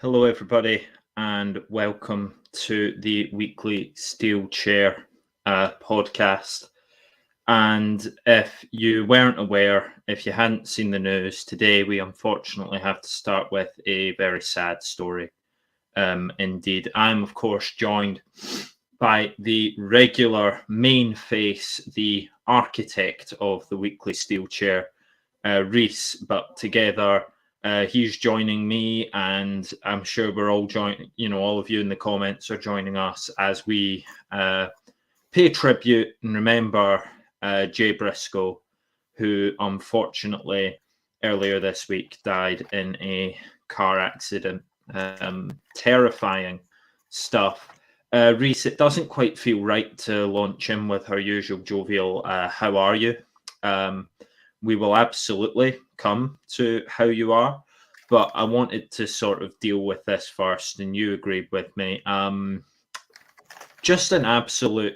Hello, everybody, and welcome to the weekly Steekchair podcast. And if you weren't aware, if you hadn't seen the news, today we unfortunately have to start with a very sad story. Indeed, I'm, of course, joined by the regular main face, the architect of the weekly Steekchair, Reece, but together he's joining me, and I'm sure we're all joining, all of you in the comments are joining us as we pay tribute and remember Jay Briscoe, who unfortunately earlier this week died in a car accident. Terrifying stuff. Reece, it doesn't quite feel right to launch in with our usual jovial, how are you? We will absolutely come to how you are, but I wanted to sort of deal with this first, and you agreed with me. Just an absolute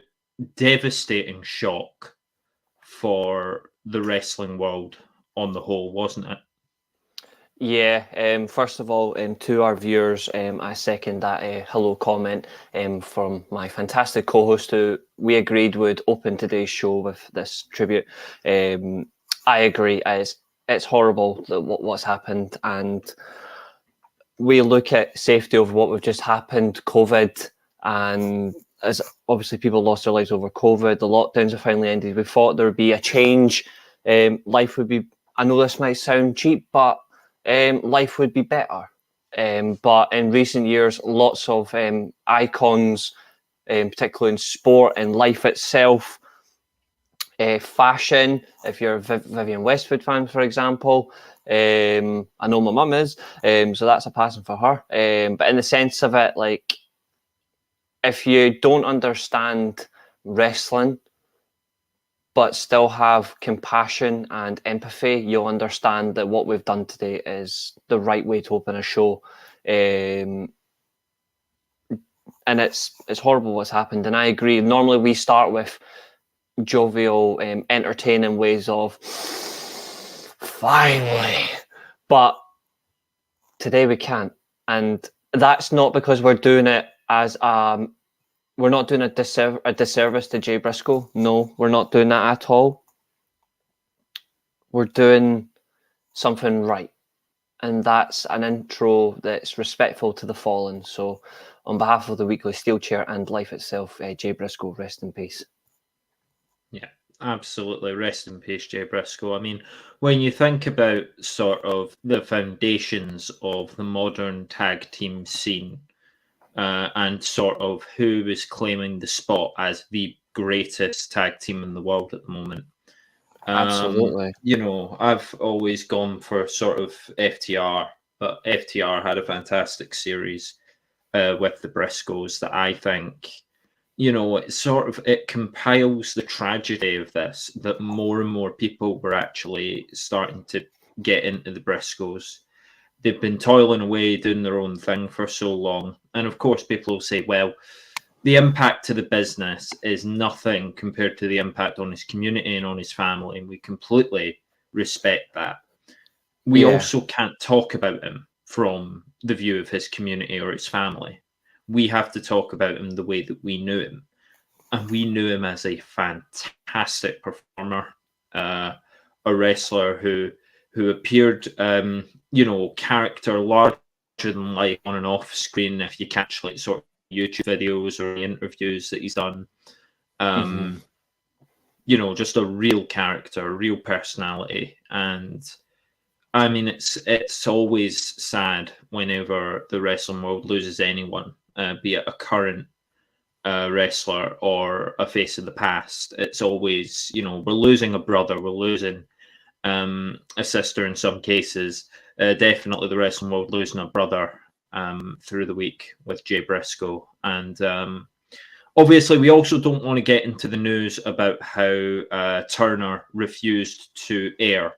devastating shock for the wrestling world on the whole, wasn't it? Yeah, first of all, to our viewers, I second that hello comment from my fantastic co-host who we agreed would open today's show with this tribute. I agree, it's horrible what's happened, and we look at safety of what we've just happened, COVID, and as obviously people lost their lives over COVID, the lockdowns have finally ended. We thought there would be a change, life would be, I know this might sound cheap, but life would be better. But in recent years, lots of icons, particularly in sport and life itself, fashion, if you're a Vivienne Westwood fan, for example, I know my mum is, so that's a passion for her. But in the sense of it, like, if you don't understand wrestling, but still have compassion and empathy, you'll understand that what we've done today is the right way to open a show. And it's horrible what's happened. And I agree. Normally we start with jovial, entertaining ways of finally, but today we can't. And that's not because we're doing it as we're not doing a disservice to Jay Briscoe. No, we're not doing that at all. We're doing something right. And that's an intro that's respectful to the fallen. So on behalf of the weekly Steekchair and life itself, Jay Briscoe, rest in peace. Yeah, absolutely. Rest in peace, Jay Briscoe. I mean, when you think about sort of the foundations of the modern tag team scene, and sort of who is claiming the spot as the greatest tag team in the world at the moment. Absolutely. I've always gone for sort of FTR, but FTR had a fantastic series with the Briscoes that I think, it compiles the tragedy of this, that more and more people were actually starting to get into the Briscoes. They've been toiling away, doing their own thing for so long. And of course, people will say, well, the impact to the business is nothing compared to the impact on his community and on his family. And we completely respect that. We also can't talk about him from the view of his community or his family. We have to talk about him the way that we knew him. And we knew him as a fantastic performer, a wrestler who appeared, character larger than life on and off screen. If you catch like sort of YouTube videos or interviews that he's done, just a real character, a real personality. And I mean, it's always sad whenever the wrestling world loses anyone, be it a current wrestler or a face of the past. It's always, we're losing a brother, we're losing a sister in some cases. Definitely the wrestling world losing a brother through the week with Jay Briscoe. And obviously, we also don't want to get into the news about how Turner refused to air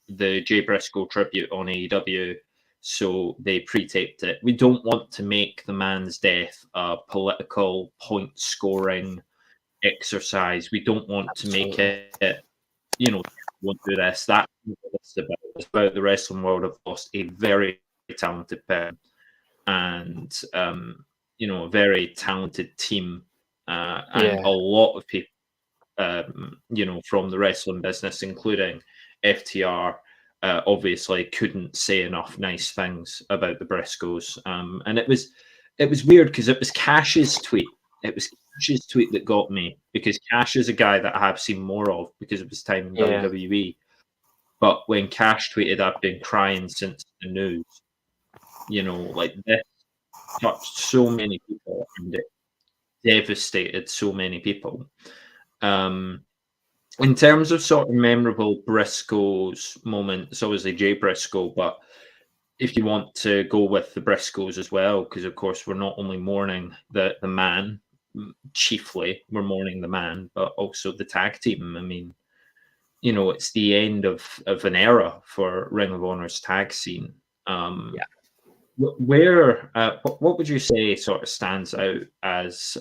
the Jay Briscoe tribute on AEW, so they pre-taped it. We don't want to make the man's death a political point-scoring exercise. We don't want to make it, won't do this. That's what it's about. It's about the wrestling world have lost a very talented person. and a very talented team, and a lot of people, from the wrestling business, including FTR, obviously couldn't say enough nice things about the Briscoes. And it was weird because it was Cash's tweet. It was Cash's tweet that got me, because Cash is a guy that I have seen more of because of his time in WWE. But when Cash tweeted, "I've been crying since the news," like, this touched so many people and it devastated so many people. In terms of sort of memorable Briscoes moments, obviously Jay Briscoe, but if you want to go with the Briscoes as well, because of course we're not only mourning the man, chiefly we're mourning the man, but also the tag team. I mean, it's the end of an era for Ring of Honor's tag scene. Where, what would you say sort of stands out as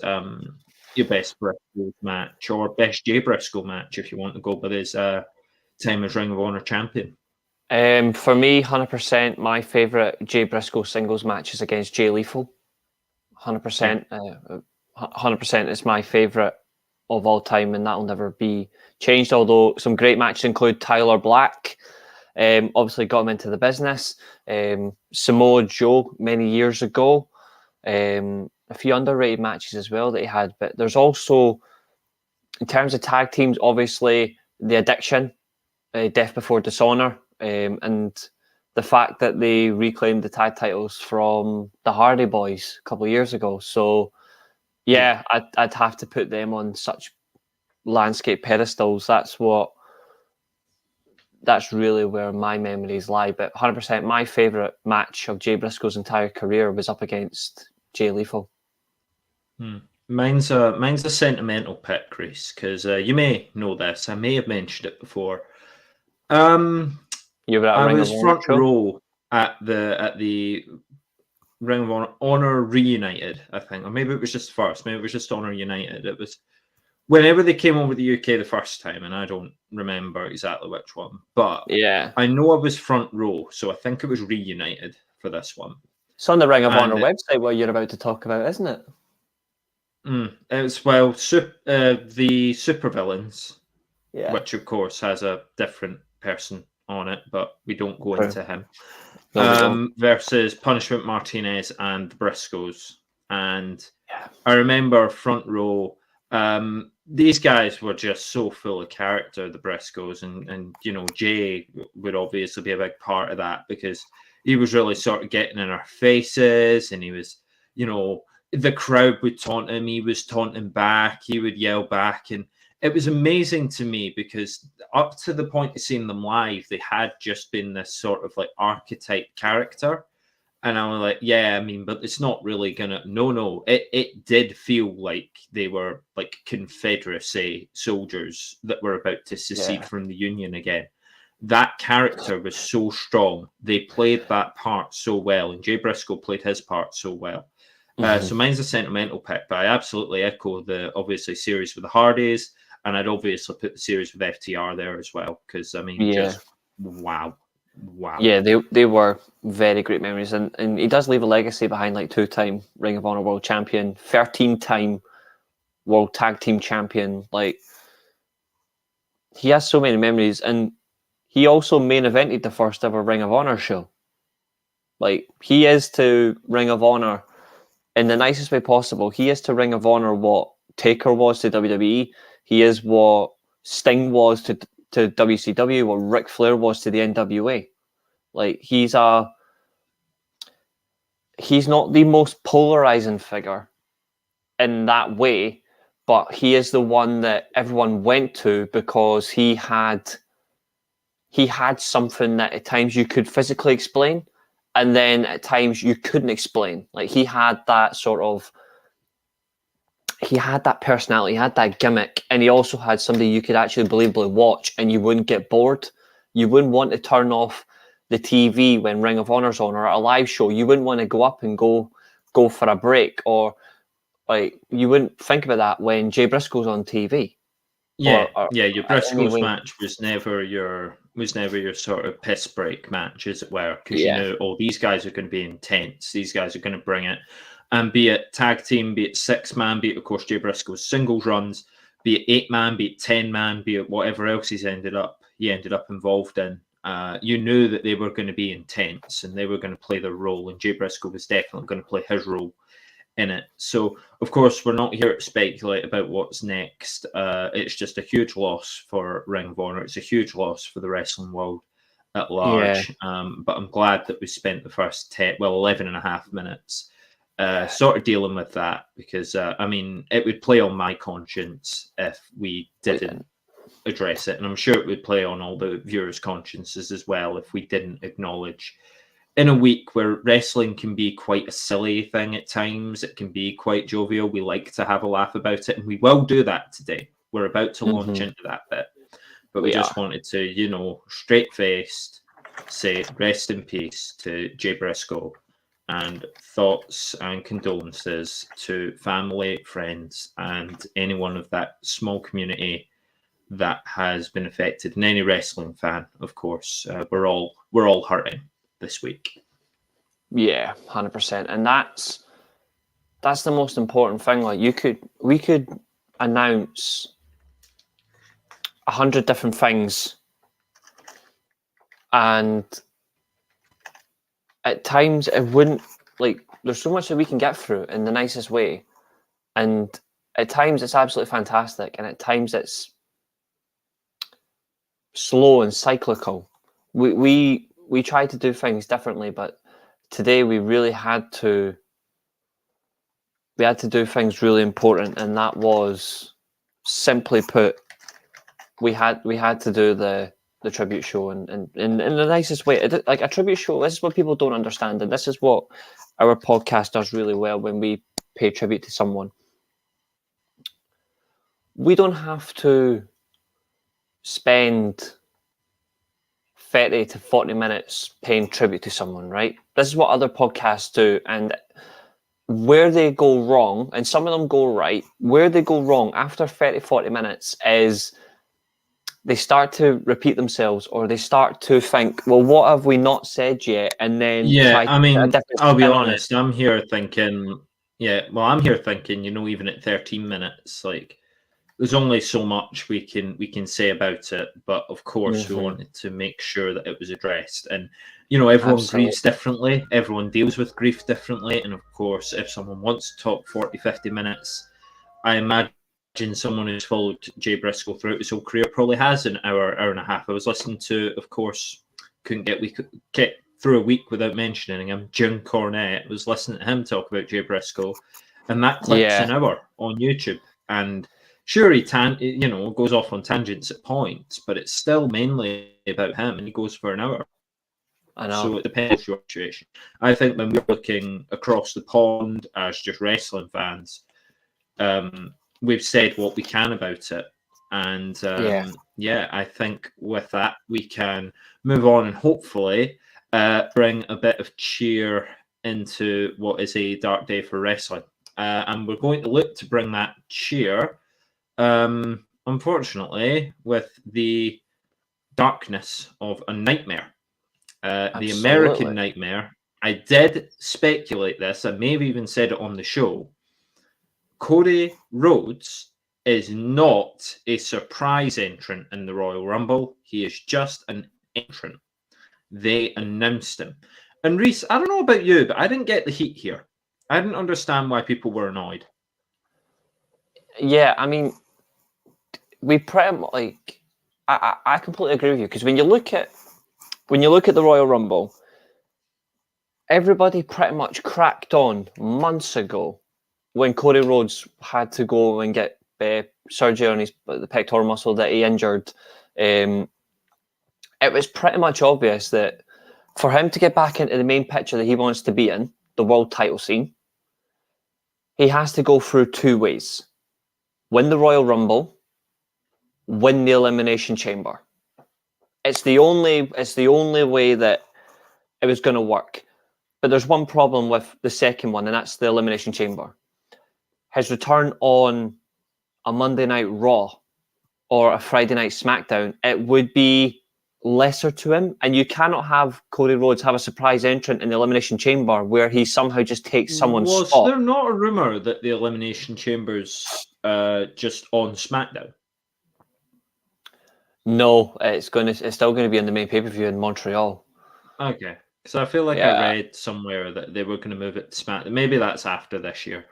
your best Briscoe match, or best Jay Briscoe match, if you want to go with his time as Ring of Honor champion? For me, 100%, my favourite Jay Briscoe singles match is against Jay Lethal. 100%. 100% is my favourite of all time, and that'll never be changed, although some great matches include Tyler Black. Obviously got him into the business. Samoa Joe many years ago. A few underrated matches as well that he had. But there's also, in terms of tag teams, obviously The Addiction, Death Before Dishonor, and the fact that they reclaimed the tag titles from the Hardy Boys a couple of years ago. So yeah, I'd have to put them on such landscape pedestals. That's really where my memories lie. But 100%, my favourite match of Jay Briscoe's entire career was up against Jay Lethal. Mine's a sentimental pick, Reece, because you may know this. I may have mentioned it before. You were at I was front row at the Ring of Honor Reunited, I think, or maybe it was just first. Maybe it was just Honor United. It was whenever they came over the UK the first time, and I don't remember exactly which one, but yeah, I know I was front row, so I think it was Reunited for this one. It's on the Ring of Honor website what you're about to talk about, isn't it? It's the Supervillains, which of course has a different person on it, but we don't go into him. No, versus Punishment Martinez and the Briscoes. And I remember front row, these guys were just so full of character, the Briscoes, and Jay would obviously be a big part of that, because he was really sort of getting in our faces, and he was, the crowd would taunt him, he was taunting back, he would yell back, and it was amazing to me because up to the point of seeing them live, they had just been this sort of like archetype character. And I was like, yeah, I mean, but it's not really gonna. No, it did feel like they were like Confederacy soldiers that were about to secede from the Union again. That character was so strong. They played that part so well, and Jay Briscoe played his part so well. So mine's a sentimental pick, but I absolutely echo the obviously series with the Hardys, and I'd obviously put the series with FTR there as well, because I mean, just wow. Yeah, they were very great memories, and he does leave a legacy behind, like 2-time Ring of Honor World Champion, 13-time World Tag Team Champion. Like, he has so many memories, and he also main evented the first ever Ring of Honor show. Like, he is to Ring of Honor in the nicest way possible. He is to Ring of Honor what Taker was to WWE. He is what Sting was to WCW, what Ric Flair was to the NWA. Like, he's not the most polarizing figure in that way, but he is the one that everyone went to because he had something that at times you could physically explain, and then at times you couldn't explain. Like, he had that personality, he had that gimmick, and he also had somebody you could actually believably watch and you wouldn't get bored. You wouldn't want to turn off the TV when Ring of Honor's on, or at a live show. You wouldn't want to go up and go for a break, or like, you wouldn't think about that when Jay Briscoe's on TV. Your Briscoe's match was never your was never your sort of piss break match, as it were, because Yeah. you knew, oh, these guys are going to be intense. These guys are going to bring it. And be it tag team, be it 6-man, be it, of course, Jay Briscoe's singles runs, be it 8-man, be it 10-man, be it whatever else he ended up involved in. You knew that they were going to be intense and they were going to play their role, and Jay Briscoe was definitely going to play his role in it. So, of course, we're not here to speculate about what's next. It's just a huge loss for Ring of Honor. It's a huge loss for the wrestling world at large. But I'm glad that we spent the first 11 and a half minutes sort of dealing with that, because, I mean, it would play on my conscience if we didn't address it. And I'm sure it would play on all the viewers' consciences as well if we didn't acknowledge, in a week where wrestling can be quite a silly thing at times, it can be quite jovial. We like to have a laugh about it, and we will do that today. We're about to launch into that bit. But we just wanted to, straight-faced say rest in peace to Jay Briscoe, and thoughts and condolences to family, friends, and anyone of that small community that has been affected, and any wrestling fan, of course. We're all hurting this week. Yeah, 100%. And that's the most important thing. Like, we could announce 100 different things, and at times it wouldn't, like, there's so much that we can get through in the nicest way, and at times it's absolutely fantastic, and at times it's slow and cyclical. We try to do things differently, but today we really had to do things really important, and that was, simply put, we had to do the tribute show, and in the nicest way. Like, a tribute show, this is what people don't understand, and this is what our podcast does really well when we pay tribute to someone. We don't have to spend 30 to 40 minutes paying tribute to someone, right? This is what other podcasts do, and where they go wrong, and some of them go right, where they go wrong after 30, 40 minutes is they start to repeat themselves, or they start to think, well, what have we not said yet? And then I'll be honest, I'm here thinking, even at 13 minutes, like, there's only so much we can say about it, but of course we wanted to make sure that it was addressed. And everyone grieves differently, everyone deals with grief differently, and of course, if someone wants to talk 40-50 minutes, I imagine someone who's followed Jay Briscoe throughout his whole career probably has an hour and a half. I was listening to, of course, couldn't get through a week without mentioning him, Jim Cornette. I was listening to him talk about Jay Briscoe, and that clip's an hour on YouTube. And sure, he goes off on tangents at points, but it's still mainly about him, and he goes for an hour. I know. So it depends on your situation. I think when we're looking across the pond as just wrestling fans, we've said what we can about it. And I think with that, we can move on and hopefully bring a bit of cheer into what is a dark day for wrestling. And we're going to look to bring that cheer, unfortunately, with the darkness of a nightmare. The American Nightmare. I did speculate this. I may have even said it on the show. Cody Rhodes is not a surprise entrant in the Royal Rumble. He is just an entrant. They announced him. And Reece, I don't know about you, but I didn't get the heat here. I didn't understand why people were annoyed. Yeah, I mean, we pretty much, like, I completely agree with you, because when you look at the Royal Rumble, everybody pretty much cracked on months ago when Cody Rhodes had to go and get surgery on the pectoral muscle that he injured. It was pretty much obvious that for him to get back into the main picture that he wants to be in, the world title scene, he has to go through two ways: win the Royal Rumble, win the Elimination Chamber. It's the only way that it was going to work. But there's one problem with the second one, and that's the Elimination Chamber. His return on a Monday Night Raw or a Friday Night SmackDown, it would be lesser to him, and you cannot have Cody Rhodes have a surprise entrant in the Elimination Chamber where he somehow just takes someone's Was spot. there not a rumor that the Elimination Chamber's just on SmackDown? No, it's still going to be in the main pay-per-view in Montreal. Okay, because I feel like I read somewhere that they were going to move it to SmackDown. Maybe that's after this year.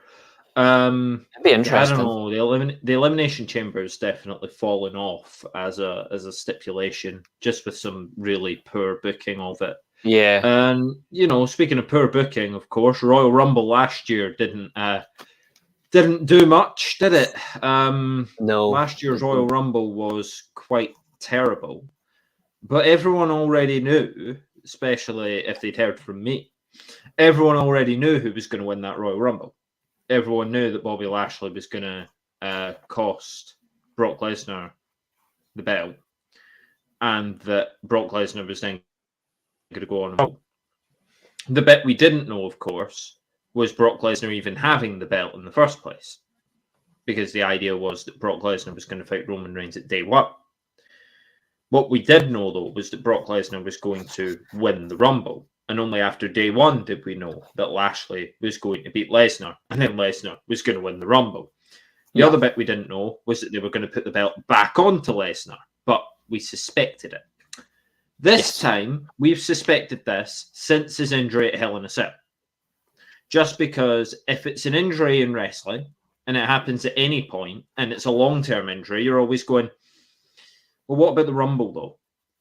It'd be interesting. I don't know. The Elimination Chamber has definitely fallen off as a stipulation, just with some really poor booking of it. Yeah. And speaking of poor booking, of course, Royal Rumble last year didn't do much, did it? No. Last year's Royal Rumble was quite terrible, but everyone already knew, especially if they'd heard from me, everyone already knew who was going to win that Royal Rumble. Everyone knew that Bobby Lashley was going to cost Brock Lesnar the belt, and that Brock Lesnar was then going to go on. The bit we didn't know, of course, was Brock Lesnar even having the belt in the first place, because the idea was that Brock Lesnar was going to fight Roman Reigns at day one. What we did know, though, was that Brock Lesnar was going to win the Rumble. And only after day one did we know that Lashley was going to beat Lesnar, and then Lesnar was going to win the Rumble. The other bit we didn't know was that they were going to put the belt back onto Lesnar, but we suspected it. This time, we've suspected this since his injury at Hell in a Cell. Just because if it's an injury in wrestling, and it happens at any point, and it's a long-term injury, you're always going, well, what about the Rumble, though?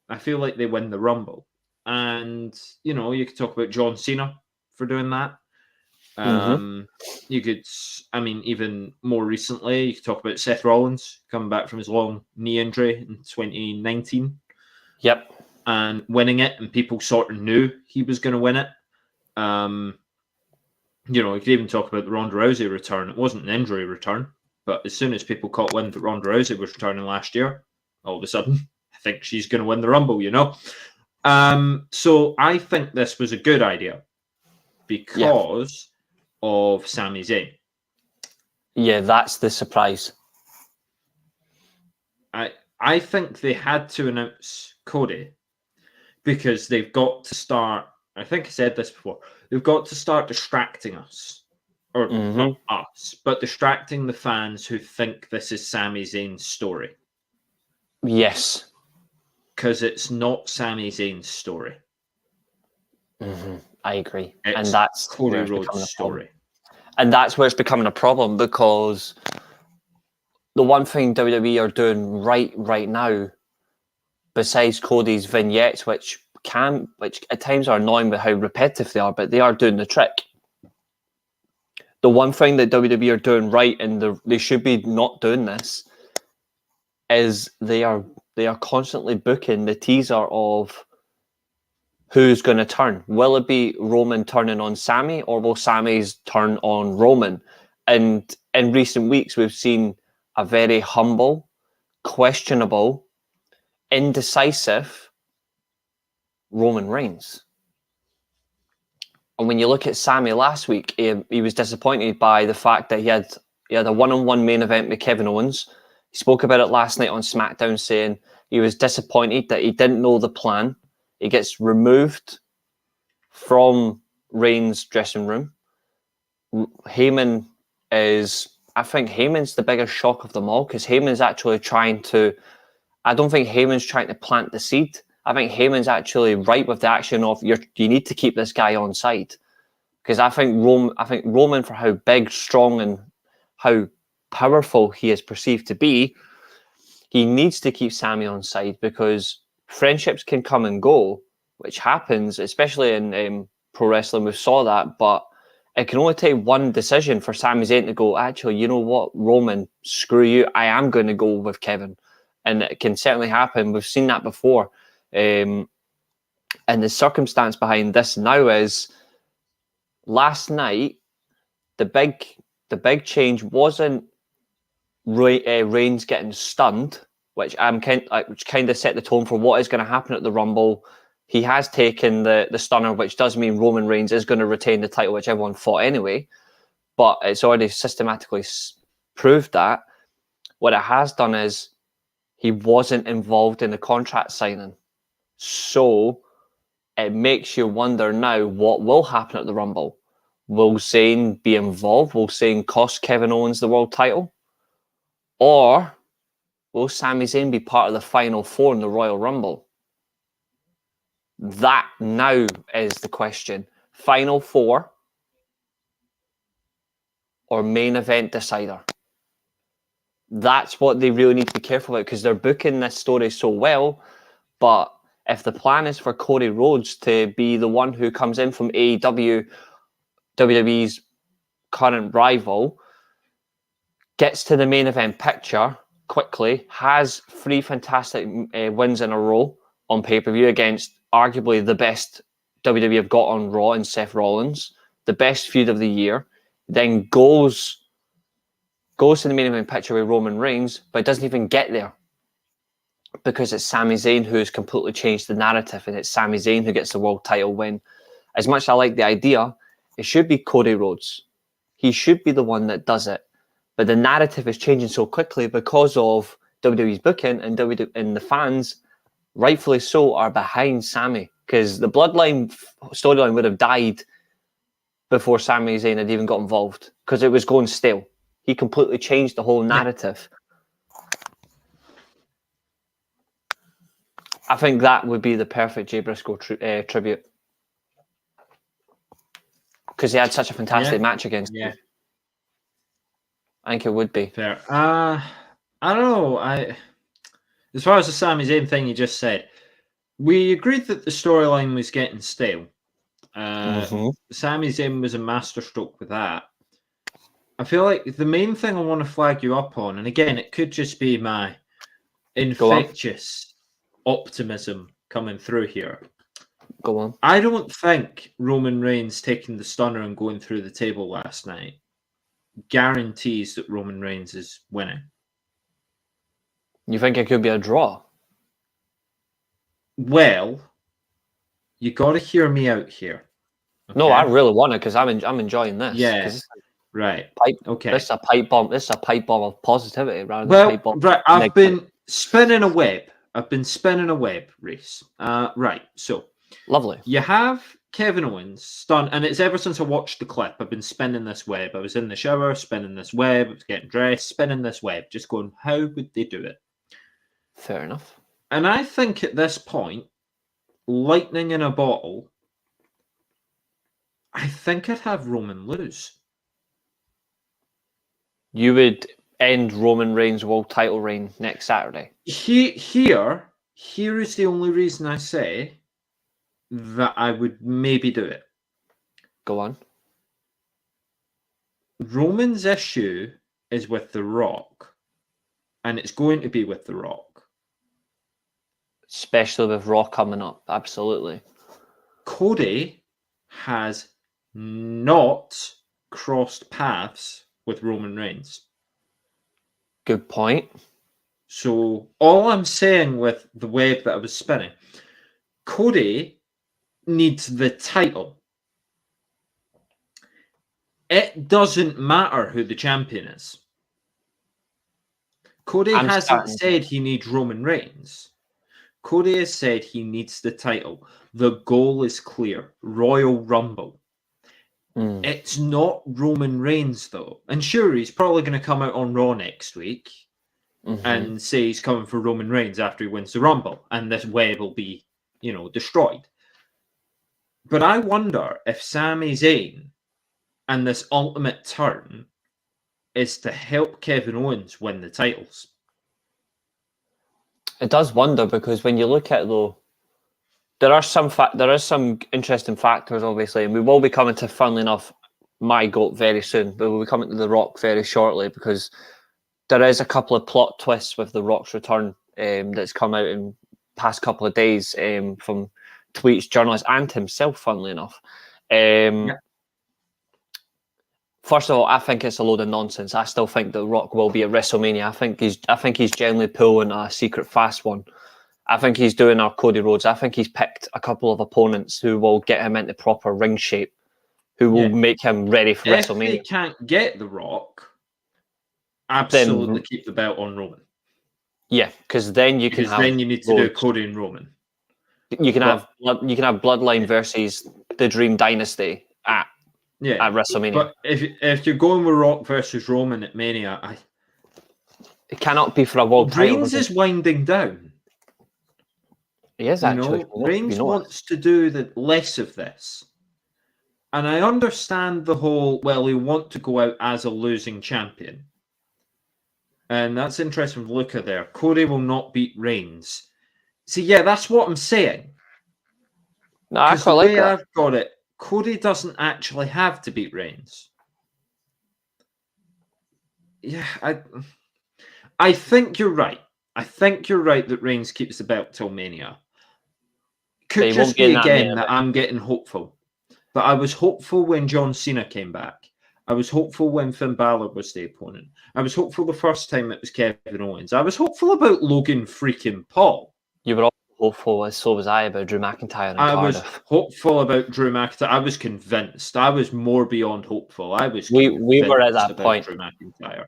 I feel like they win the Rumble. And, you could talk about John Cena for doing that. You could, even more recently, you could talk about Seth Rollins coming back from his long knee injury in 2019. Yep. And winning it, and people sort of knew he was going to win it. You could even talk about the Ronda Rousey return. It wasn't an injury return, but as soon as people caught wind that Ronda Rousey was returning last year, all of a sudden, I think she's going to win the Rumble, So I think this was a good idea because of Sami Zayn. Yeah, that's the surprise. I think they had to announce Cody because they've got to start, I think I said this before, they've got to start distracting us. Or not us, but distracting the fans who think this is Sami Zayn's story. Yes. Because it's not Sami Zayn's story. I agree. It's and that's Cody Rhodes' story. And that's where it's becoming a problem, because the one thing WWE are doing right now, besides Cody's vignettes, which at times are annoying with how repetitive they are, but they are doing the trick. The one thing that WWE are doing right, and they should be not doing this, is they are constantly booking the teaser of who's going to turn. Will it be Roman turning on Sami, or will Sami's turn on Roman? And in recent weeks, we've seen a very humble, questionable, indecisive Roman Reigns. And when you look at Sami last week, he was disappointed by the fact that he had a one-on-one main event with Kevin Owens. He spoke about it last night on SmackDown, saying he was disappointed that he didn't know the plan. He gets removed from Reigns' dressing room. Heyman I think Heyman's the biggest shock of them all, because Heyman's actually I don't think Heyman's trying to plant the seed. I think Heyman's actually right with the action of you need to keep this guy on side, because I think Roman, for how big, strong, and how powerful he is perceived to be, he needs to keep Sami on side, because friendships can come and go, which happens, especially in pro wrestling. We saw that, but it can only take one decision for Sami Zayn to go, actually, you know what, Roman, screw you, I am going to go with Kevin. And it can certainly happen. We've seen that before. And the circumstance behind this now is, last night, the big change wasn't Reigns getting stunned, which kind of set the tone for what is going to happen at the Rumble. He has taken the stunner, which does mean Roman Reigns is going to retain the title, which everyone thought anyway. But it's already systematically proved that. What it has done is he wasn't involved in the contract signing. So it makes you wonder now what will happen at the Rumble. Will Zayn be involved? Will Zayn cost Kevin Owens the world title? Or will Sami Zayn be part of the Final Four in the Royal Rumble? That now is the question. Final Four or main event decider? That's what they really need to be careful about, because they're booking this story so well. But if the plan is for Cody Rhodes to be the one who comes in from AEW, WWE's current rival, gets to the main event picture quickly, has 3 fantastic wins in a row on pay-per-view against arguably the best WWE have got on Raw in Seth Rollins, the best feud of the year, then goes to the main event picture with Roman Reigns, but doesn't even get there because it's Sami Zayn who's completely changed the narrative, and it's Sami Zayn who gets the world title win. As much as I like the idea, it should be Cody Rhodes. He should be the one that does it. But the narrative is changing so quickly because of WWE's booking, and the fans, rightfully so, are behind Sami, because the Bloodline storyline would have died before Sami Zayn had even got involved, because it was going stale. He completely changed the whole narrative. I think that would be the perfect Jay Briscoe tribute, because he had such a fantastic match against him. I think it would be. Fair. I don't know. As far as the Sami Zayn thing you just said, we agreed that the storyline was getting stale. Sami Zayn was a masterstroke with that. I feel like the main thing I want to flag you up on, and again, it could just be my infectious optimism coming through here. Go on. I don't think Roman Reigns taking the stunner and going through the table last night guarantees that Roman Reigns is winning. You think it could be a draw? Well, you got to hear me out here. Okay? No, I really want it, because I'm enjoying this. Yeah, right. Okay. This is a pipe bomb. This is a pipe bomb of positivity rather than a pipe bomb. Right. I've been spinning a web, Reece. Right. So lovely. You have Kevin Owens stunned, and it's ever since I watched the clip, I've been spinning this web. I was in the shower, spinning this web. I was getting dressed, spinning this web, just going, how would they do it? Fair enough. And I think at this point, lightning in a bottle, I think I'd have Roman lose. You would end Roman Reigns' world title reign next Saturday? Here is the only reason I say that I would maybe do it. Go on. Roman's issue is with The Rock, and it's going to be with The Rock. Especially with Raw coming up, absolutely. Cody has not crossed paths with Roman Reigns. Good point. So all I'm saying with the web that I was spinning, Cody needs the title. It doesn't matter who the champion is. Cody hasn't said he needs Roman Reigns. Cody has said he needs the title. The goal is clear. Royal Rumble. It's not Roman Reigns, though. And sure, he's probably going to come out on Raw next week and say he's coming for Roman Reigns after he wins the Rumble. And this web will be, destroyed. But I wonder if Sami Zayn and this ultimate turn is to help Kevin Owens win the titles. It does wonder, because when you look at it, though, there are some interesting factors, obviously, and we will be coming to, funnily enough, my GOAT very soon, but we'll be coming to The Rock very shortly, because there is a couple of plot twists with The Rock's return that's come out in past couple of days from tweets, journalists, and himself, funnily enough. First of all, I think it's a load of nonsense. I still think The Rock will be at WrestleMania. I think he's generally pulling a secret fast one. I think he's doing our Cody Rhodes. I think he's picked a couple of opponents who will get him into proper ring shape, who will make him ready for WrestleMania. If they can't get The Rock, absolutely keep the belt on Roman. Yeah, because then you can have... Then you need to do Cody and Roman. You can have Bloodline versus the Dream Dynasty at WrestleMania. But if you're going with Rock versus Roman at Mania, it cannot be for a world title. Reigns is winding down. He is actually. Reigns wants to do less of this. And I understand the whole, he'll want to go out as a losing champion. And that's interesting to look at there. Cody will not beat Reigns. See, that's what I'm saying. No, I quite like that. I've got it, Cody doesn't actually have to beat Reigns. Yeah, I think you're right. I think you're right that Reigns keeps the belt till Mania. Could just be again that I'm getting hopeful. But I was hopeful when John Cena came back. I was hopeful when Finn Balor was the opponent. I was hopeful the first time it was Kevin Owens. I was hopeful about Logan freaking Paul. You were all hopeful, so was I, about Drew McIntyre and Cardiff. Was hopeful about Drew McIntyre. I was convinced. I was more beyond hopeful. We were at that point. Drew McIntyre.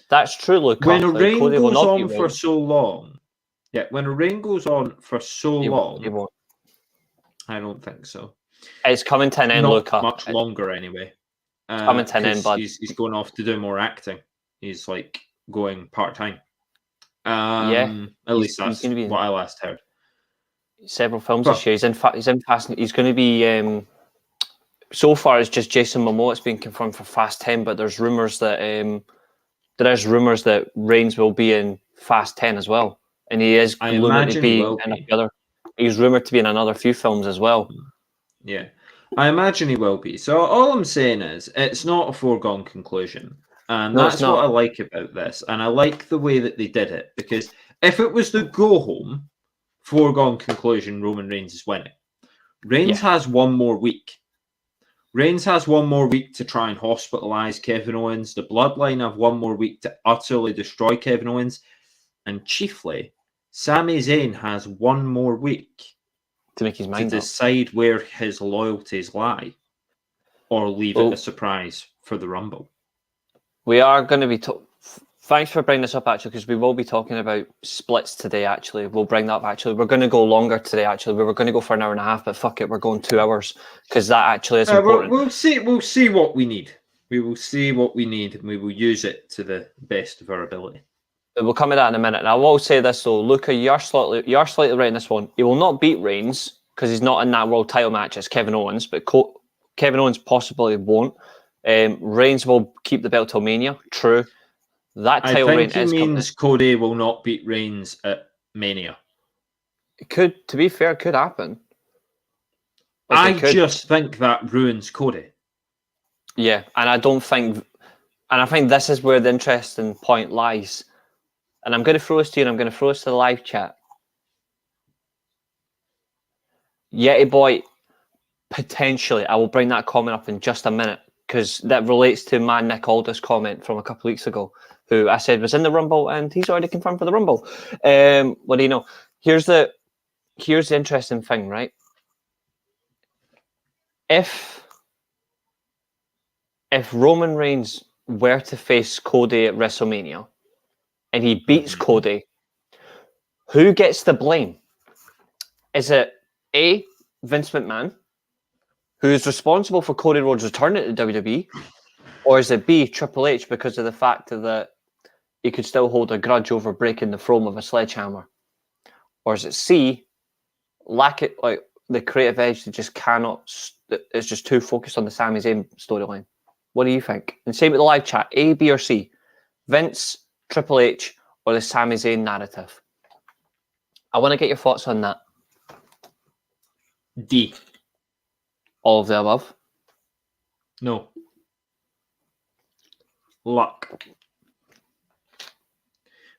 That's true, Luke. When a reign goes on for so long, when a reign goes on for so long, I don't think so. It's coming to an end, Luke. Much longer, anyway. It's coming to an end, bud. He's going off to do more acting. He's like going part-time. At least that's what I last heard. Several films this year. He's in Fast. He's going to be. So far, it's just Jason Momoa. It's been confirmed for Fast 10, but there's rumors that Reigns will be in Fast 10 as well, and he is rumored to be in a few other. He's rumored to be in another few films as well. Yeah, I imagine he will be. So all I'm saying is, it's not a foregone conclusion, and that's what I like about this. And I like the way that they did it, because if it was the go home, foregone conclusion, Roman Reigns is winning. Reigns has one more week. Reigns has one more week to try and hospitalize Kevin Owens. The Bloodline have one more week to utterly destroy Kevin Owens. And chiefly, Sami Zayn has one more week to make his mind to decide where his loyalties lie, or leave it a surprise for the Rumble. We are going to be... Thanks for bringing this up, actually, because we will be talking about splits today, actually. We'll bring that up, actually. We're going to go longer today, actually. We were going to go for an hour and a half, but fuck it, we're going 2 hours, because that actually is important. We'll see what we need. We will see what we need, and we will use it to the best of our ability. We'll come to that in a minute. And I will say this, though. Luca, you are slightly right in this one. He will not beat Reigns, because he's not in that world title match as Kevin Owens, but Kevin Owens possibly won't. Reigns will keep the belt till Mania. True. That title reign is means Cody will not beat Reigns at Mania. It could, to be fair, it could happen. I just think that ruins Cody. Yeah, and I think this is where the interesting point lies. And I'm going to throw this to you, and I'm going to throw this to the live chat. Yeti Boy, potentially, I will bring that comment up in just a minute, because that relates to my Nick Aldis comment from a couple of weeks ago, who I said was in the Rumble, and he's already confirmed for the Rumble. What do you know? Here's the interesting thing, right? If Roman Reigns were to face Cody at WrestleMania, and he beats Cody, who gets the blame? Is it A, Vince McMahon, who is responsible for Cody Rhodes returning to WWE, or is it B, Triple H, because of the fact that he could still hold a grudge over breaking the throne with a sledgehammer? Or is it C, the creative edge that just cannot, it's just too focused on the Sami Zayn storyline? What do you think? And same with the live chat, A, B, or C? Vince, Triple H, or the Sami Zayn narrative? I want to get your thoughts on that. D. All of the above? No. Luck.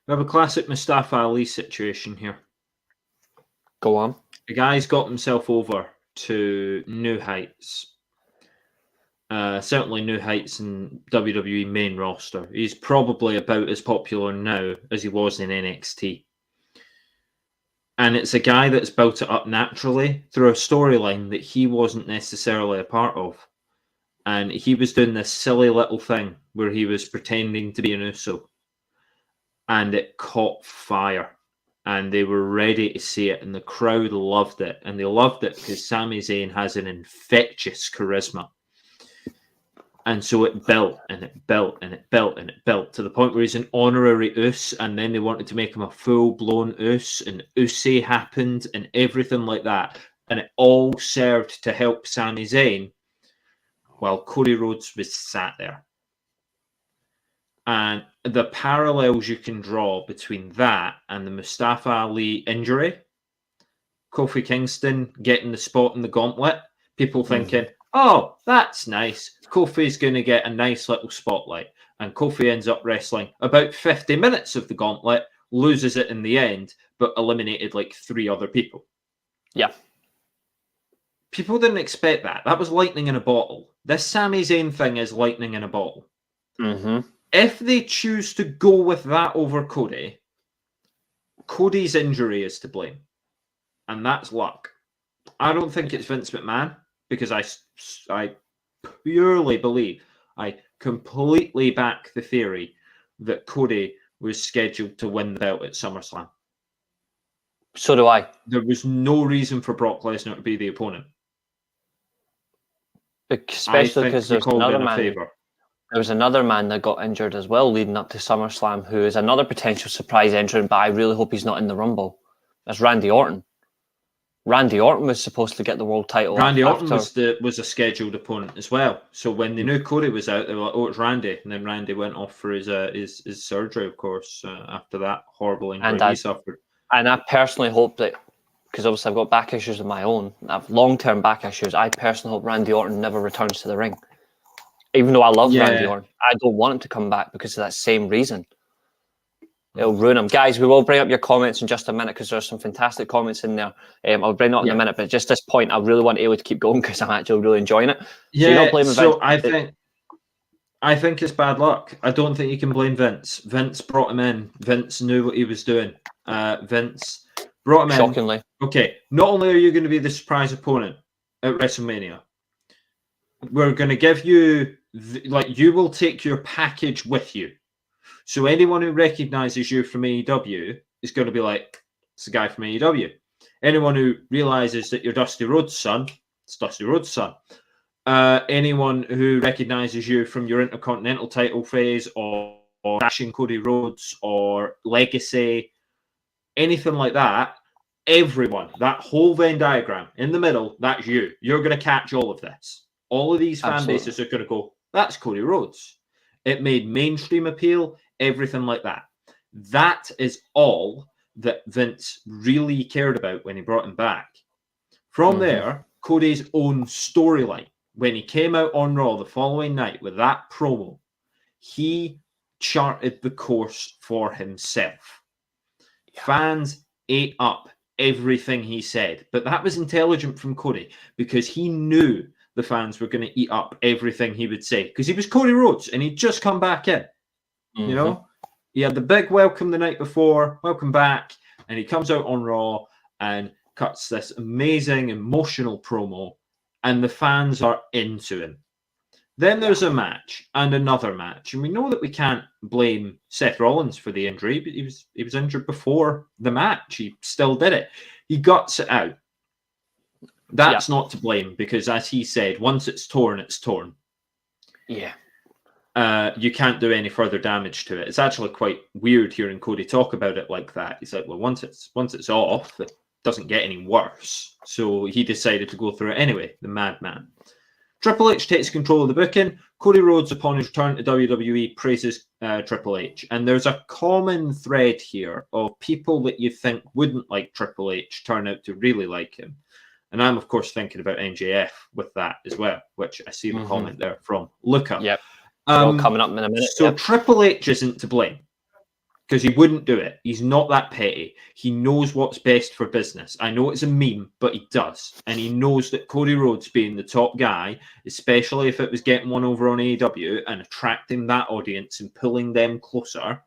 We have a classic Mustafa Ali situation here. Go on. The guy's got himself over to new heights. Certainly new heights in WWE main roster. He's probably about as popular now as he was in NXT. And it's a guy that's built it up naturally through a storyline that he wasn't necessarily a part of. And he was doing this silly little thing where he was pretending to be an Uso. And it caught fire. and they were ready to see it, and the crowd loved it, and they loved it because Sami Zayn has an infectious charisma. And so it built and it built and it built and it built to the point where he's an honorary Us, and then they wanted to make him a full-blown Us, and Usi happened and everything like that. And it all served to help Sami Zayn while Cody Rhodes was sat there. And the parallels you can draw between that and the Mustafa Ali injury, Kofi Kingston getting the spot in the gauntlet, people thinking, oh, that's nice. Kofi's going to get a nice little spotlight. And Kofi ends up wrestling about 50 minutes of the gauntlet, loses it in the end, but eliminated like 3 other people. Yeah. People didn't expect that. That was lightning in a bottle. This Sami Zayn thing is lightning in a bottle. Mm-hmm. If they choose to go with that over Cody, Cody's injury is to blame. And that's luck. I don't think it's Vince McMahon, because I purely believe, I completely back the theory that Cody was scheduled to win the belt at SummerSlam. So do I. There was no reason for Brock Lesnar to be the opponent. Especially because there's another man. Favor. There was another man that got injured as well leading up to SummerSlam, who is another potential surprise entrant, but I really hope he's not in the Rumble. That's Randy Orton. Randy Orton was supposed to get the world title. Randy Orton was a scheduled opponent as well. So when they knew Cody was out, they were like, "Oh, it's Randy," and then Randy went off for his surgery, of course, after that horrible injury he suffered. And I personally hope that, because obviously I've got back issues of my own, I have long-term back issues. I personally hope Randy Orton never returns to the ring. Even though I love Randy Orton, I don't want him to come back because of that same reason. It'll ruin him. Guys, we will bring up your comments in just a minute because there's some fantastic comments in there. I'll bring it up in a minute, but just this point, I really want Eilidh to keep going because I'm actually really enjoying it. Yeah, so I think it's bad luck. I don't think you can blame Vince. Vince brought him in. Vince knew what he was doing. Vince brought him in. Shockingly. Okay, not only are you going to be the surprise opponent at WrestleMania, we're going to give you, you will take your package with you. So anyone who recognizes you from AEW is going to be like, it's the guy from AEW. Anyone who realizes that you're Dusty Rhodes' son, it's Dusty Rhodes' son. Anyone who recognizes you from your Intercontinental title phase or Dashing Cody Rhodes or Legacy, anything like that, everyone, that whole Venn diagram in the middle, that's you. You're going to catch all of this. All of these fan bases are going to go, that's Cody Rhodes. It made mainstream appeal, everything like that. That is all that Vince really cared about when he brought him back. From there, Cody's own storyline, when he came out on Raw the following night with that promo, he charted the course for himself. Yeah. Fans ate up everything he said, but that was intelligent from Cody because he knew the fans were going to eat up everything he would say because he was Cody Rhodes and he'd just come back in. You know, he had the big welcome the night before, welcome back, and he comes out on Raw and cuts this amazing emotional promo, and the fans are into him. Then there's a match and another match, and we know that we can't blame Seth Rollins for the injury, but he was injured before the match. He still did it. He guts it out. That's not to blame because, as he said, once it's torn, it's torn. Yeah. You can't do any further damage to it. It's actually quite weird hearing Cody talk about it like that. He's like, well, once it's off, it doesn't get any worse. So he decided to go through it anyway, the madman. Triple H takes control of the booking. Cody Rhodes, upon his return to WWE, praises Triple H. And there's a common thread here of people that you think wouldn't like Triple H turn out to really like him. And I'm, of course, thinking about MJF with that as well, which I see the comment there from Luca. Yep. All coming up in a minute. So Triple H isn't to blame because he wouldn't do it. He's not that petty. He knows what's best for business. I know it's a meme, but he does. And he knows that Cody Rhodes being the top guy, especially if it was getting one over on AEW and attracting that audience and pulling them closer,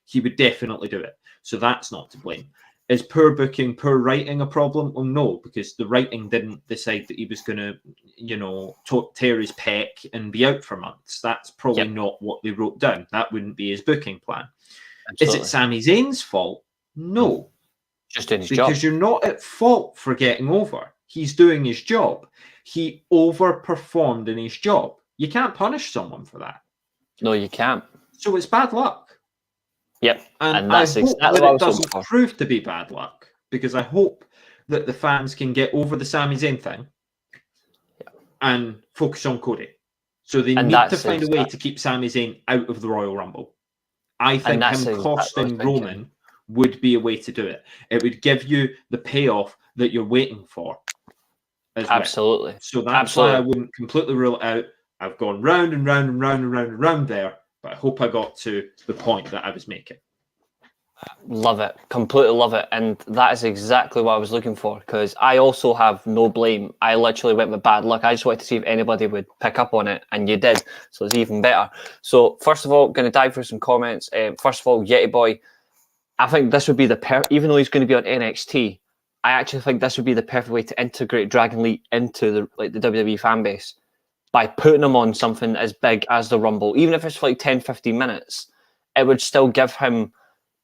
he would definitely do it. So that's not to blame. Is poor booking, poor writing a problem? Well, no, because the writing didn't decide that he was going to, tear his pec and be out for months. That's probably not what they wrote down. That wouldn't be his booking plan. Absolutely. Is it Sami Zayn's fault? No. Just doing his because job. you're not at fault for getting over. He's doing his job. He overperformed in his job. You can't punish someone for that. No, you can't. So it's bad luck. Yep. And that's I hope exactly that what I it was hoping doesn't for. prove to be bad luck, because I hope that the fans can get over the Sami Zayn thing and focus on Cody. So they need to find a way to keep Sami Zayn out of the Royal Rumble. I think him costing Roman would be a way to do it. It would give you the payoff that you're waiting for. Absolutely. Well. So that's why I wouldn't completely rule it out. I've gone round and round and round and round and round there, but I hope I got to the point that I was making. Love it. Completely love it. And that is exactly what I was looking for, because I also have no blame. I literally went with bad luck. I just wanted to see if anybody would pick up on it, and you did. So it's even better. So first of all, going to dive through some comments. First of all, Yeti Boy, I think this would be even though he's going to be on NXT, I actually think this would be the perfect way to integrate Dragon Lee into the WWE fan base by putting him on something as big as the Rumble. Even if it's for like 10, 15 minutes, it would still give him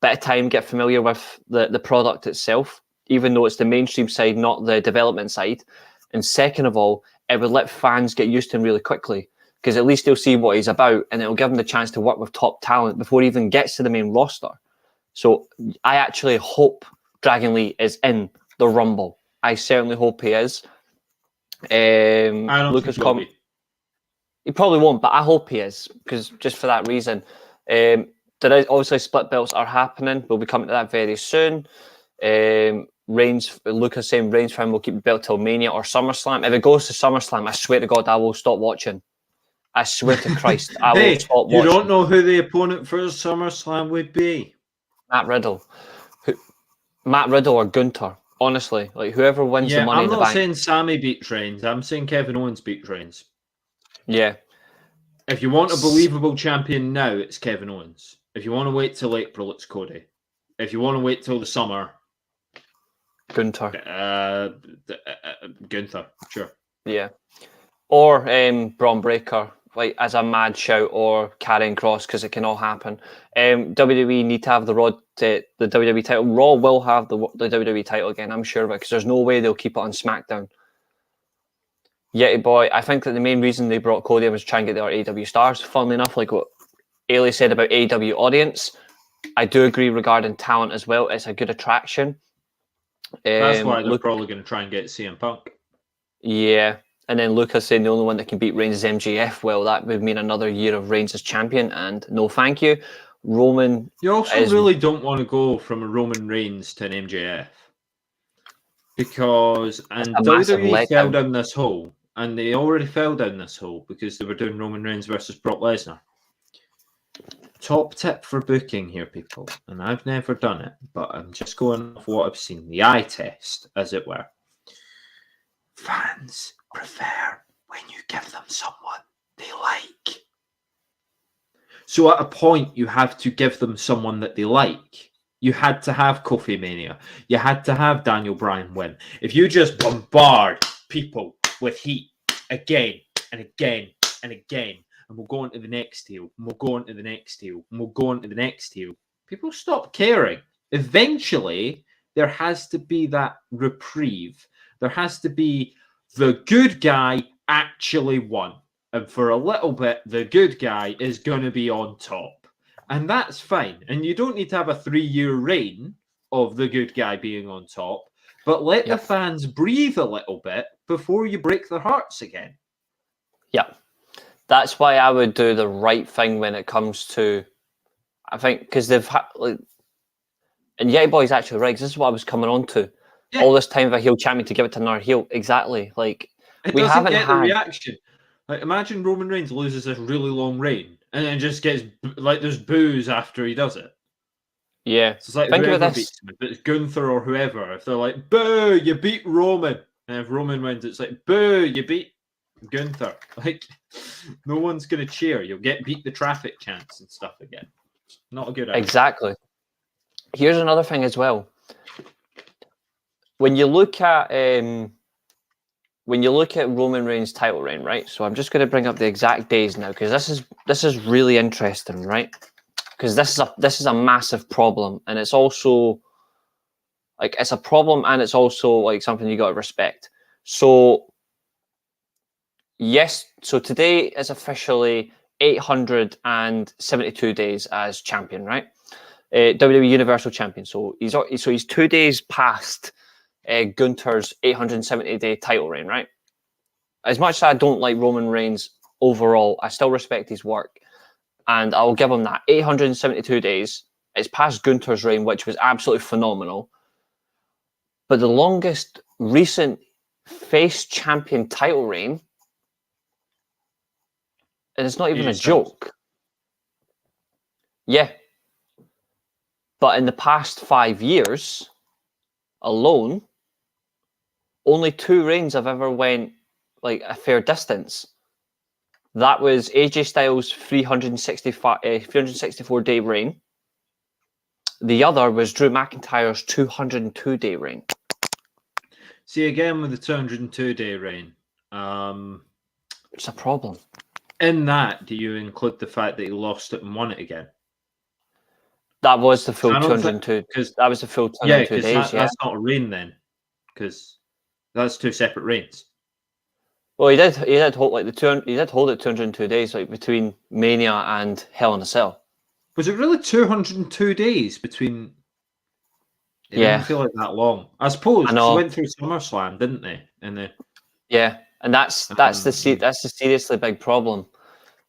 bit of time, get familiar with the product itself, even though it's the mainstream side, not the development side. And second of all, it would let fans get used to him really quickly, because at least they'll see what he's about, and it'll give him the chance to work with top talent before he even gets to the main roster. So I actually hope Dragon Lee is in the Rumble. I certainly hope he is. I don't Lucas think he will be. He probably won't, but I hope he is, because just for that reason. There is obviously split belts are happening. We'll be coming to that very soon. Lucas saying Reigns for him will keep the belt till Mania or SummerSlam. If it goes to SummerSlam, I swear to God, I will stop watching. I swear to Christ, I will stop watching. You don't know who the opponent for SummerSlam would be. Matt Riddle or Gunther. Honestly, like whoever wins the Money in the Bank. I'm not saying Sammy beats Reigns. I'm saying Kevin Owens beats Reigns. Yeah. If you want a believable champion now, it's Kevin Owens. If you want to wait till April, it's Cody. If you want to wait till the summer, Gunther. Gunther, sure. Yeah. Or Braun Breaker, like as a mad shout, or Karrion Kross, because it can all happen. WWE need to have the WWE title. Raw will have the WWE title again, I'm sure of it, because there's no way they'll keep it on SmackDown. Yeti Boy, I think that the main reason they brought Cody was to try and get the AEW stars. Funnily enough, like what Eilidh said about AEW audience, I do agree regarding talent as well. It's a good attraction. That's why they're probably going to try and get CM Punk. Yeah. And then Lucas saying the only one that can beat Reigns is MJF. Well, that would mean another year of Reigns as champion, and no thank you. Roman. You also really don't want to go from a Roman Reigns to an MJF. Because WWE fell down this hole, and they already fell down this hole because they were doing Roman Reigns versus Brock Lesnar. Top tip for booking here, people, and I've never done it, but I'm just going off what I've seen, the eye test, as it were. Fans prefer when you give them someone they like. So at a point, you have to give them someone that they like. You had to have Kofi Mania. You had to have Daniel Bryan win. If you just bombard people with heat again and again and again, and we'll go on to the next heel, and we'll go on to the next heel, and we'll go on to the next heel, people stop caring. Eventually, there has to be that reprieve. There has to be the good guy actually won. And for a little bit, the good guy is going to be on top. And that's fine. And you don't need to have a 3-year reign of the good guy being on top, but let the fans breathe a little bit before you break their hearts again. Yeah. That's why I would do the right thing when it comes to, I think, because they've had, and Yeti Boy's actually right, 'cause this is what I was coming on to. Yeah. All this time of a heel champion to give it to another heel. Exactly. Like, we haven't had the reaction. Like, imagine Roman Reigns loses this really long reign and then just gets, like, there's boos after he does it. Yeah. So it's like think whoever beats him, if it's Gunther or whoever, if they're like, boo, you beat Roman. And if Roman wins, it's like, boo, you beat Gunther. Like, no one's going to cheer. You'll get beat the traffic chants and stuff again. Not a good idea. Exactly. Here's another thing as well. When you look at Roman Reigns' title reign, right? So I'm just going to bring up the exact days now, because this is really interesting, right? Because this is a massive problem, and it's also Like, it's a problem, and it's also like something you got to respect. So yes, so today is officially 872 days as champion, right? WWE Universal Champion. So he's 2 days past Gunther's 870-day title reign, right? As much as I don't like Roman Reigns overall, I still respect his work, and I will give him that. 872 days. It's past Gunther's reign, which was absolutely phenomenal. But the longest recent face champion title reign, and it's not even a joke. Yeah. But in the past 5 years alone, only 2 reigns have ever went like a fair distance. That was AJ Styles' 364-day reign. The other was Drew McIntyre's 202-day reign. See, again with the 202-day reign, it's a problem. In that, do you include the fact that he lost it and won it again? That was the full 202. That was the full 202 days. That's not a reign then, because that's 2 separate reigns. Well, he did hold like he did hold it 202 days, like between Mania and Hell in a Cell. Was it really 202 days between? It didn't feel like that long. I suppose they went through SummerSlam, didn't they? And and that's the seriously big problem,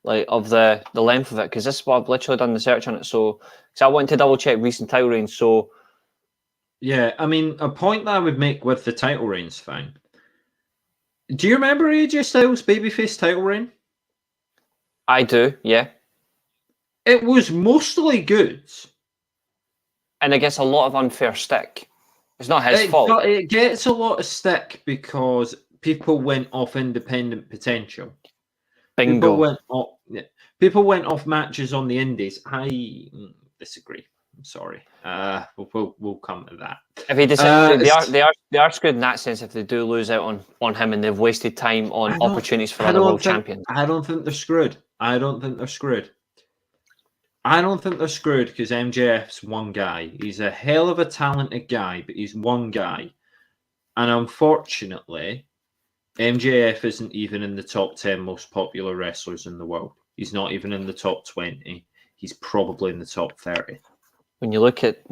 like of the length of it. Because this is what I've literally done the search on it. So, I wanted to double check recent title reigns. So, yeah, I mean, a point that I would make with the title reigns thing. Do you remember AJ Styles' babyface title reign? I do, yeah. It was mostly good. And it gets a lot of unfair stick. It's not his fault. It gets a lot of stick because people went off independent potential. Bingo. People went off matches on the indies. I disagree. I'm sorry. We'll come to that. If he they are screwed in that sense if they do lose out on him and they've wasted time on opportunities for other world champions. I don't think they're screwed. I don't think they're screwed because MJF's one guy. He's a hell of a talented guy, but he's one guy. And unfortunately, MJF isn't even in the top 10 most popular wrestlers in the world. He's not even in the top 20. He's probably in the top 30. When you look at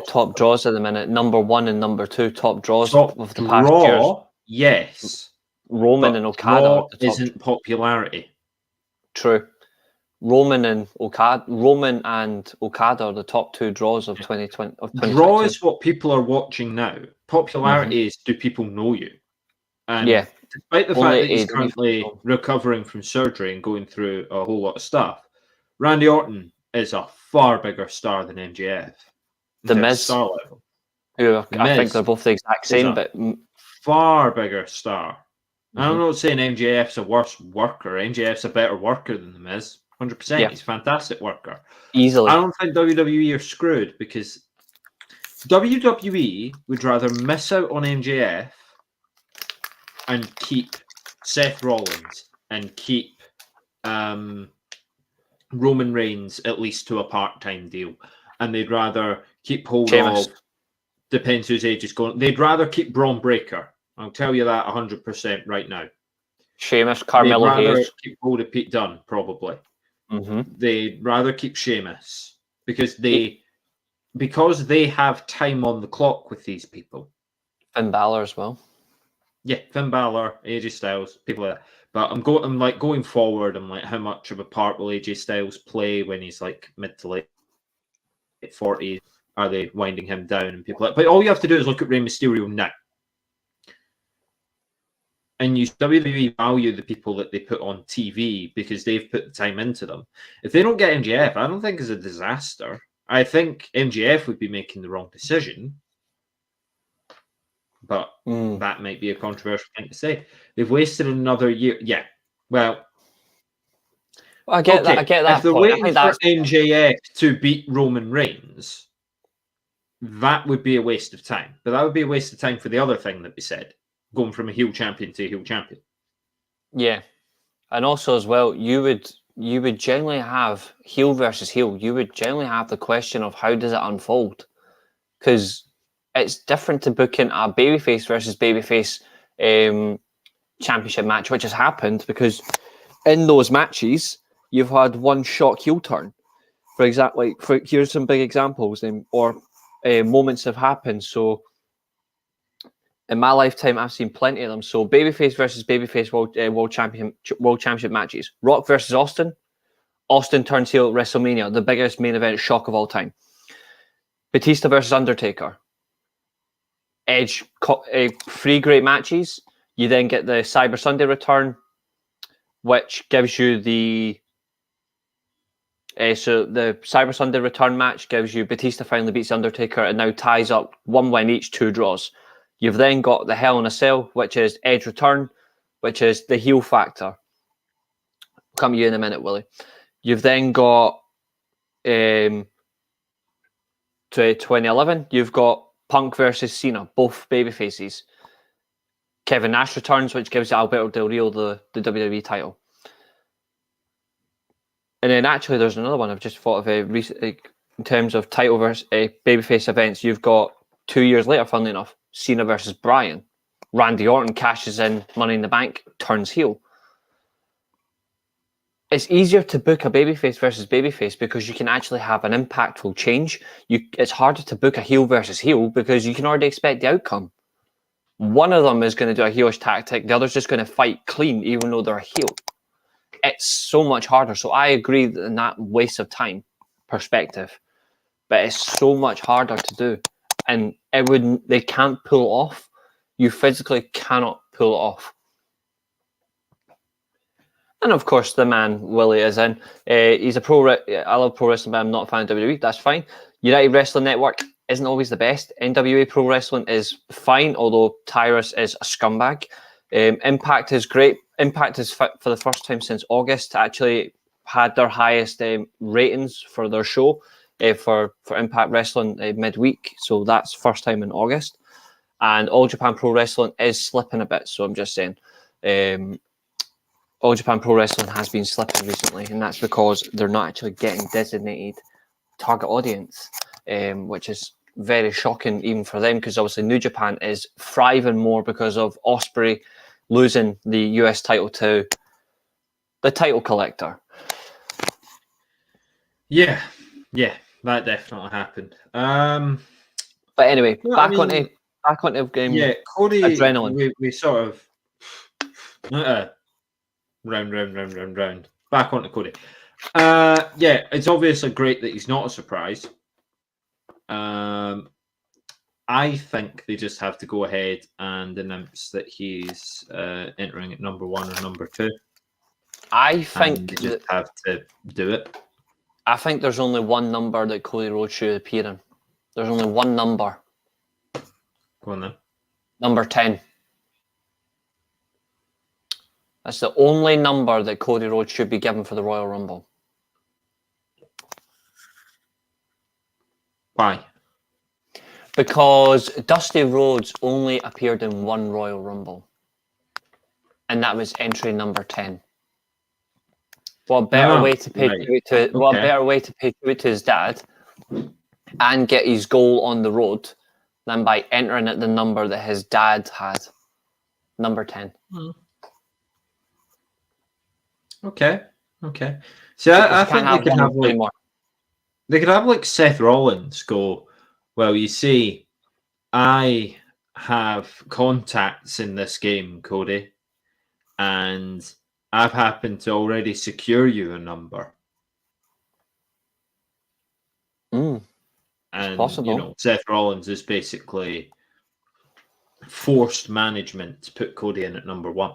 top draws at the minute, number 1 and number 2 top draws of the past years. Yes. Roman and Okada isn't popularity. True. Roman and Okada are the top 2 draws of 2020. Draw is what people are watching now. Popularity is, do people know you? And despite the fact that he's currently recovering from surgery and going through a whole lot of stuff, Randy Orton is a far bigger star than MJF. The Miz, star level. Who I think they're both the exact same, but far bigger star. I'm not saying MJF's a worse worker. MJF's a better worker than the Miz. 100%. He's a fantastic worker. Easily. I don't think WWE are screwed because WWE would rather miss out on MJF and keep Seth Rollins and keep Roman Reigns at least to a part-time deal, and they'd rather keep hold of, depends whose age is going, they'd rather keep Braun Breaker. I'll tell you that 100% right now. Sheamus, Carmelo Hayes. Keep hold of Pete Dunne, probably. Mm-hmm. They'd rather keep Sheamus because they have time on the clock with these people. Finn Balor as well. Yeah, Finn Balor, AJ Styles, people like that. But I'm going forward. I'm like, how much of a part will AJ Styles play when he's like mid to late 40s? Are they winding him down? And people like, but all you have to do is look at Rey Mysterio now, and you WWE value the people that they put on TV because they've put the time into them. If they don't get MJF, I don't think it's a disaster. I think MJF would be making the wrong decision. But that might be a controversial thing to say. They've wasted another year. Yeah. Well, I get that. If they're waiting for MJF to beat Roman Reigns, that would be a waste of time. But that would be a waste of time for the other thing that we said, going from a heel champion to a heel champion. Yeah. And also as well, you would generally have heel versus heel. You would generally have the question of how does it unfold? Because it's different to booking a babyface versus babyface championship match, which has happened because in those matches you've had one shock heel turn. For example, here's some big examples, or moments have happened. So in my lifetime, I've seen plenty of them. So babyface versus babyface world championship matches. Rock versus Austin. Austin turns heel at WrestleMania, the biggest main event shock of all time. Batista versus Undertaker. Edge, 3 great matches. You then get the Cyber Sunday return, which gives you the so the Cyber Sunday return match gives you Batista finally beats Undertaker and now ties up 1 win each, 2 draws. You've then got the Hell in a Cell, which is Edge return, which is the heel factor. I'll come to you in a minute, Willie. You've then got to 2011, you've got Punk versus Cena, both baby faces. Kevin Nash returns, which gives Alberto Del Rio the WWE title. And then actually there's another one I've just thought of recently in terms of title versus babyface events. You've got 2 years later, funnily enough, Cena versus Bryan. Randy Orton cashes in Money in the Bank, turns heel. It's easier to book a babyface versus babyface because you can actually have an impactful change. It's harder to book a heel versus heel because you can already expect the outcome. One of them is going to do a heelish tactic. The other's just going to fight clean, even though they're a heel. It's so much harder. So I agree in that waste of time perspective, but it's so much harder to do, and they can't pull it off. You physically cannot pull it off. And of course, the man Willie is in. He's a I love pro wrestling, but I'm not a fan of WWE. That's fine. United Wrestling Network isn't always the best. NWA Pro Wrestling is fine, although Tyrus is a scumbag. Impact is great. Impact is for the first time since August actually had their highest ratings for their show for Impact Wrestling midweek. So that's first time in August. And All Japan Pro Wrestling is slipping a bit. So I'm just saying. All Japan Pro Wrestling has been slipping recently, and that's because they're not actually getting designated target audience, which is very shocking even for them, because obviously New Japan is thriving more because of Ospreay losing the US title to the title collector. Yeah, that definitely happened. But anyway, back onto game. Yeah, Cody. Adrenaline. We sort of round. Back onto Cody. Yeah, it's obviously great that he's not a surprise. I think they just have to go ahead and announce that he's entering at number 1 or number 2. I think they just have to do it. I think there's only one number that Cody Rhodes should appear in. There's only one number. Go on then. Number 10. That's the only number that Cody Rhodes should be given for the Royal Rumble. Why? Because Dusty Rhodes only appeared in one Royal Rumble. And that was entry number 10. What better way to pay tribute to his dad and get his goal on the road than by entering at the number that his dad had. Number 10. Okay. So I think they could have like Seth Rollins go, well, you see, I have contacts in this game, Cody, and I've happened to already secure you a number. And possible. Seth Rollins is basically forced management to put Cody in at number 1.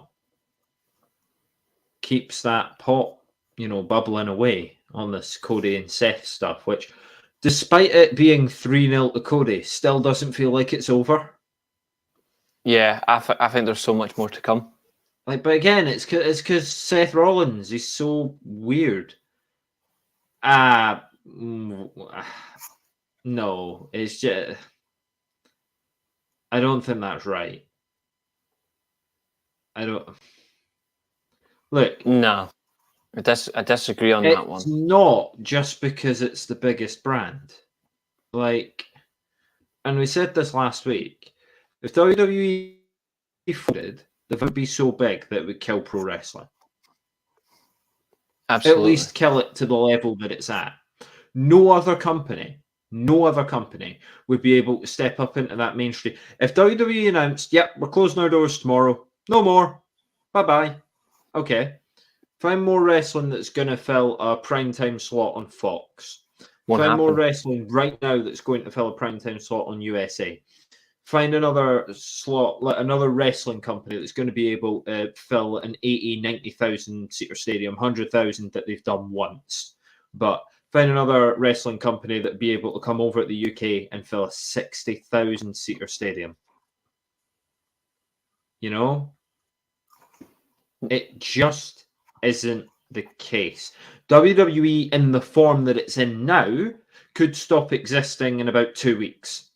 Keeps that pot, bubbling away on this Cody and Seth stuff, which, despite it being 3-0 to Cody, still doesn't feel like it's over. Yeah, I think there's so much more to come. But again, it's because Seth Rollins is so weird. No, it's just... I don't think that's right. I don't... Look... No. I disagree on that one. It's not just because it's the biggest brand. and we said this last week, if WWE folded, the would be so big that it would kill pro wrestling. Absolutely. At least kill it to the level that it's at. No other company would be able to step up into that mainstream. If WWE announced, yep, we're closing our doors tomorrow, no more, bye-bye. Okay. Find more wrestling that's going to fill a primetime slot on Fox. Find more wrestling right now that's going to fill a primetime slot on USA. Find another slot, like another wrestling company that's going to be able to fill an 80, 90,000 seater stadium, 100,000 that they've done once. But find another wrestling company that'd be able to come over at the UK and fill a 60,000 seater stadium. You know? It just isn't the case. WWE in the form that it's in now could stop existing in about 2 weeks.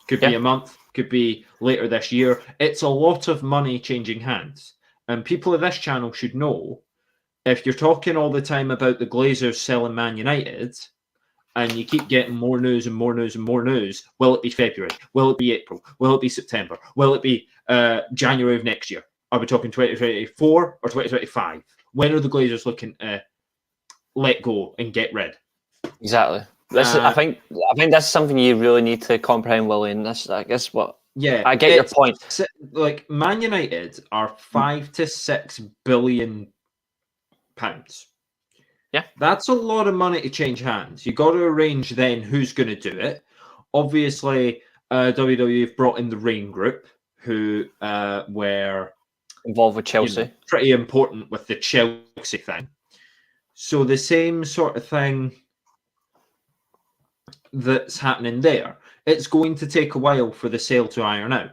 Could be a month, could be later this year. It's a lot of money changing hands. And people of this channel should know, if you're talking all the time about the Glazers selling Man United, and you keep getting more news and more news and more news, will it be February? Will it be April? Will it be September? Will it be January of next year? Are we talking 2024 or 2025? When are the Glazers looking to let go and get rid? Exactly. I think that's something you really need to comprehend, Willie. And that's, I guess, what. Yeah, I get your point. Like, Man United are £5 to £6 billion. Yeah, that's a lot of money to change hands. You got to arrange then who's going to do it. Obviously, WWE have brought in the Reign Group, who were involved with Chelsea. Pretty important with the Chelsea thing. So the same sort of thing that's happening there. It's going to take a while for the sale to iron out.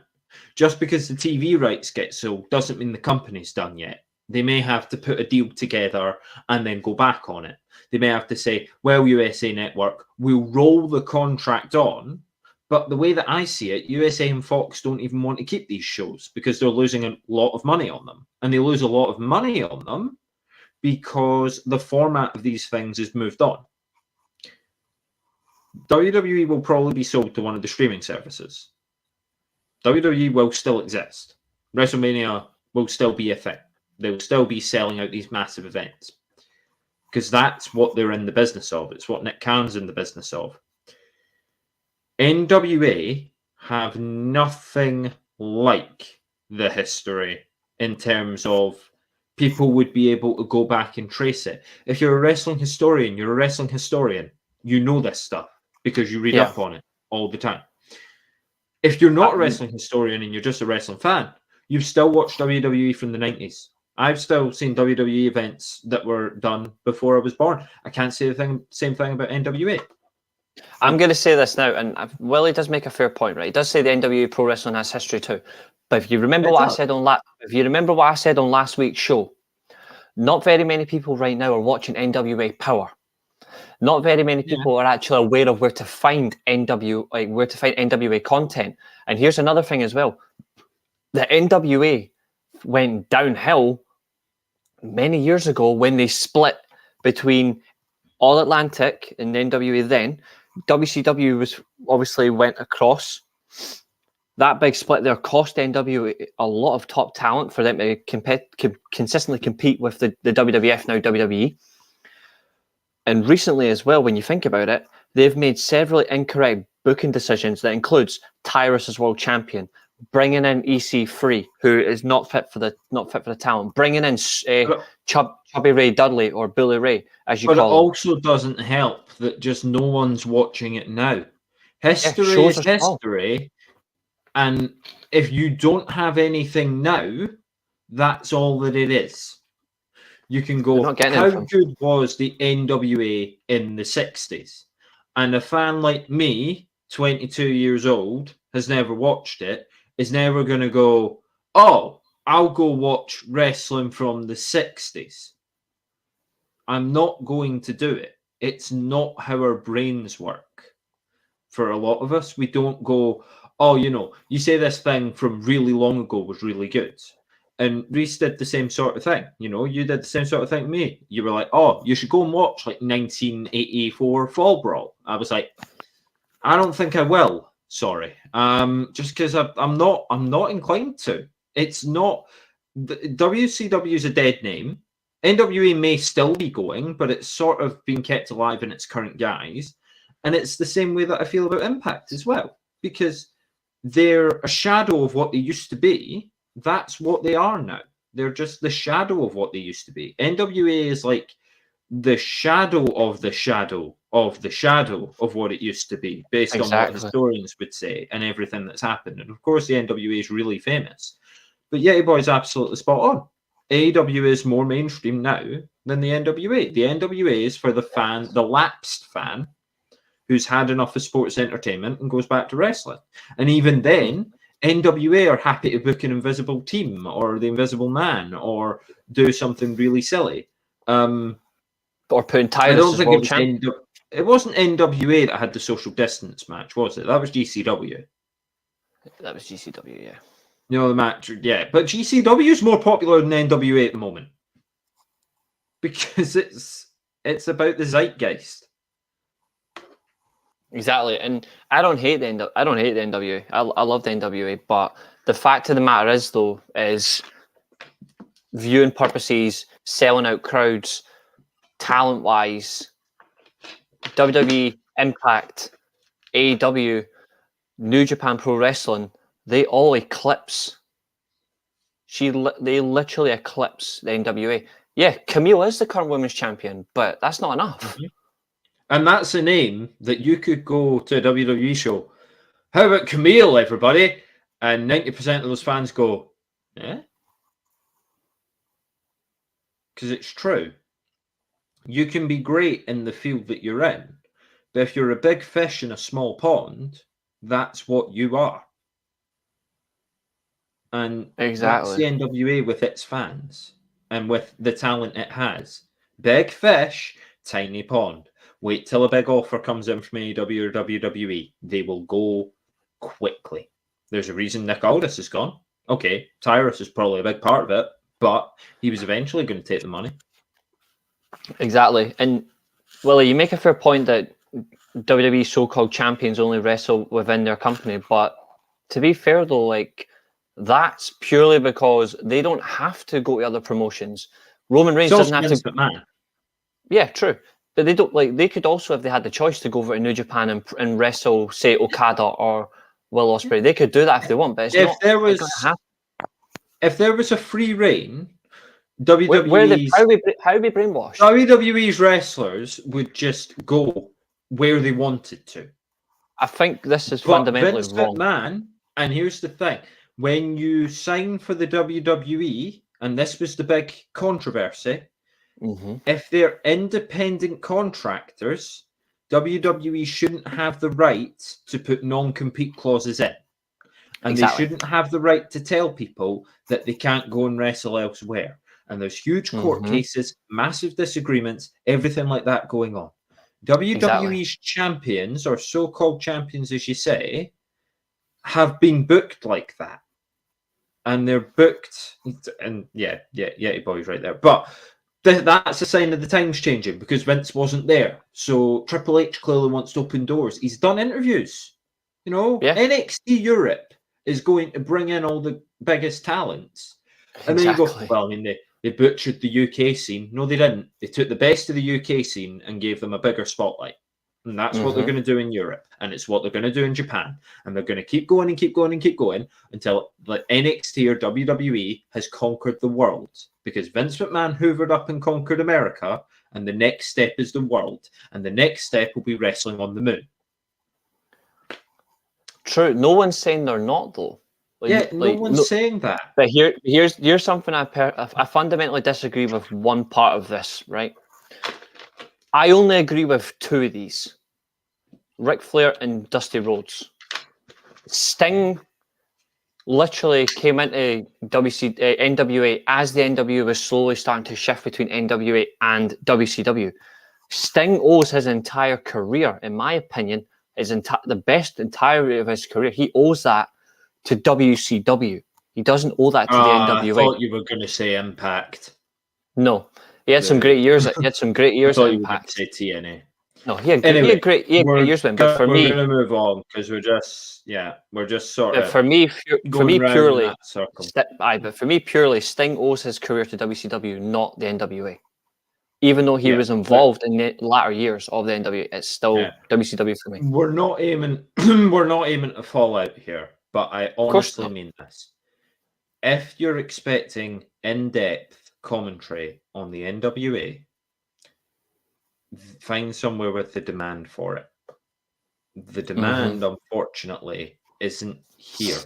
Just because the TV rights get sold doesn't mean the company's done yet. They may have to put a deal together and then go back on it. They may have to say, well, USA Network, we'll roll the contract on. But the way that I see it, USA and Fox don't even want to keep these shows because they're losing a lot of money on them. And they lose a lot of money on them because the format of these things has moved on. WWE will probably be sold to one of the streaming services. WWE will still exist. WrestleMania will still be a thing. They will still be selling out these massive events because that's what they're in the business of. It's what Nick Khan's in the business of. NWA have nothing like the history in terms of people would be able to go back and trace it. If you're a wrestling historian, you know this stuff because you read up on it all the time. If you're not a wrestling historian and you're just a wrestling fan, you've still watched WWE from the 90s. I've still seen WWE events that were done before I was born. I can't say the same thing about NWA. I'm going to say this now, and Willie does make a fair point, right? He does say the NWA Pro Wrestling has history too. But if you remember what I said on last week's show, not very many people right now are watching NWA Power. Not very many people are actually aware of where to find NWA content. And here's another thing as well: the NWA went downhill many years ago when they split between All Atlantic and NWA. Then WCW was obviously went across. That big split there cost NWA a lot of top talent for them to consistently compete with the WWF, now WWE. And recently as well, when you think about it, they've made several incorrect booking decisions that includes Tyrus as world champion, bringing in EC3, who is not fit for the talent, bringing in Chubby Ray Dudley or Billy Ray, as you call him. But it also doesn't help that just no one's watching it now. History is history, and if you don't have anything now, that's all that it is. You can go, how good was the NWA in the 60s? And a fan like me, 22 years old, has never watched it, is never going to go, oh, I'll go watch wrestling from the 60s. I'm not going to do it. It's not how our brains work. For a lot of us, we don't go, oh, you say this thing from really long ago was really good. And Reece did the same sort of thing. You did the same sort of thing to me. You were like, oh, you should go and watch 1984 Fall Brawl. I was like, I don't think I will. Sorry. Just because I'm not inclined to. It's not. WCW is a dead name. NWA may still be going, but it's sort of been kept alive in its current guise. And it's the same way that I feel about Impact as well, because they're a shadow of what they used to be. That's what they are now. They're just the shadow of what they used to be. NWA is like the shadow of the shadow of the shadow of what it used to be, based on what historians would say and everything that's happened. And of course, the NWA is really famous. But Yeti Boy is absolutely spot on. AEW is more mainstream now than the NWA. The NWA is for the fan, the lapsed fan, who's had enough of sports entertainment and goes back to wrestling. And even then, NWA are happy to book an invisible team or the Invisible Man or do something really silly. Or put Tyrus as world champ. It wasn't NWA that had the social distance match, was it? That was GCW. That was GCW, yeah. You know, the match, yeah. But GCW is more popular than NWA at the moment because it's about the zeitgeist. Exactly, and I don't hate the NWA. I love the NWA, but the fact of the matter is, though, is viewing purposes, selling out crowds, talent-wise, WWE, Impact, AEW, New Japan Pro Wrestling, they all eclipse. They literally eclipse the NWA. Yeah, Camille is the current women's champion, but that's not enough. Mm-hmm. And that's a name that you could go to a WWE show. How about Camille, everybody? And 90% of those fans go, yeah? Because it's true. You can be great in the field that you're in, but if you're a big fish in a small pond, that's what you are. And that's the NWA with its fans and with the talent it has. Big fish, tiny pond. Wait till a big offer comes in from AEW or WWE. They will go quickly. There's a reason Nick Aldis is gone. Okay, Tyrus is probably a big part of it, but he was eventually going to take the money. Exactly. And, Willie, you make a fair point that WWE so-called champions only wrestle within their company, but to be fair, though, like, that's purely because they don't have to go to other promotions. Roman Reigns doesn't have to. Man. Yeah, true. But they don't like. They could also, if they had the choice, to go over to New Japan and wrestle, say, Okada or Will Ospreay. They could do that if they want. But it's if not. If there was a free reign, WWE. How are we brainwashed? WWE's wrestlers would just go where they wanted to. I think this is fundamentally Vince wrong. McMahon, and here's the thing. When you sign for the WWE, and this was the big controversy, if they're independent contractors, WWE shouldn't have the right to put non-compete clauses in. And they shouldn't have the right to tell people that they can't go and wrestle elsewhere. And there's huge court cases, massive disagreements, everything like that going on. WWE's champions, or so-called champions as you say, have been booked like that. And they're booked, and yeah, Boy's right there. But that's a sign of the times changing because Vince wasn't there. So Triple H clearly wants to open doors. He's done interviews. You know, NXT Europe is going to bring in all the biggest talents. And then you go, well, I mean, they butchered the UK scene. No, they didn't. They took the best of the UK scene and gave them a bigger spotlight. And that's what they're going to do in Europe. And it's what they're going to do in Japan. And they're going to keep going and keep going and keep going until like NXT or WWE has conquered the world. Because Vince McMahon hoovered up and conquered America. And the next step is the world. And the next step will be wrestling on the moon. True. No one's saying they're not, though. No one's saying that. But here's something I fundamentally disagree with one part of this, right? I only agree with two of these. Ric Flair and Dusty Rhodes. Sting literally came into NWA as the NWA was slowly starting to shift between NWA and WCW. Sting owes his entire career, in my opinion, the best entirety of his career. He owes that to WCW. He doesn't owe that to the NWA. I thought you were going to say Impact. No. He had some great years. He had some great years at Impact. Say TNA. No, he had Anyway, great years win, but for we're me, going to move on because we're just sort but of for me round purely, that circle. but for me purely, Sting owes his career to WCW, not the NWA. Even though he was involved in the latter years of the NWA, it's still WCW for me. We're not aiming to fall out here, but I honestly mean this. If you're expecting in-depth commentary on the NWA, find somewhere with the demand for it. The demand, unfortunately, isn't here.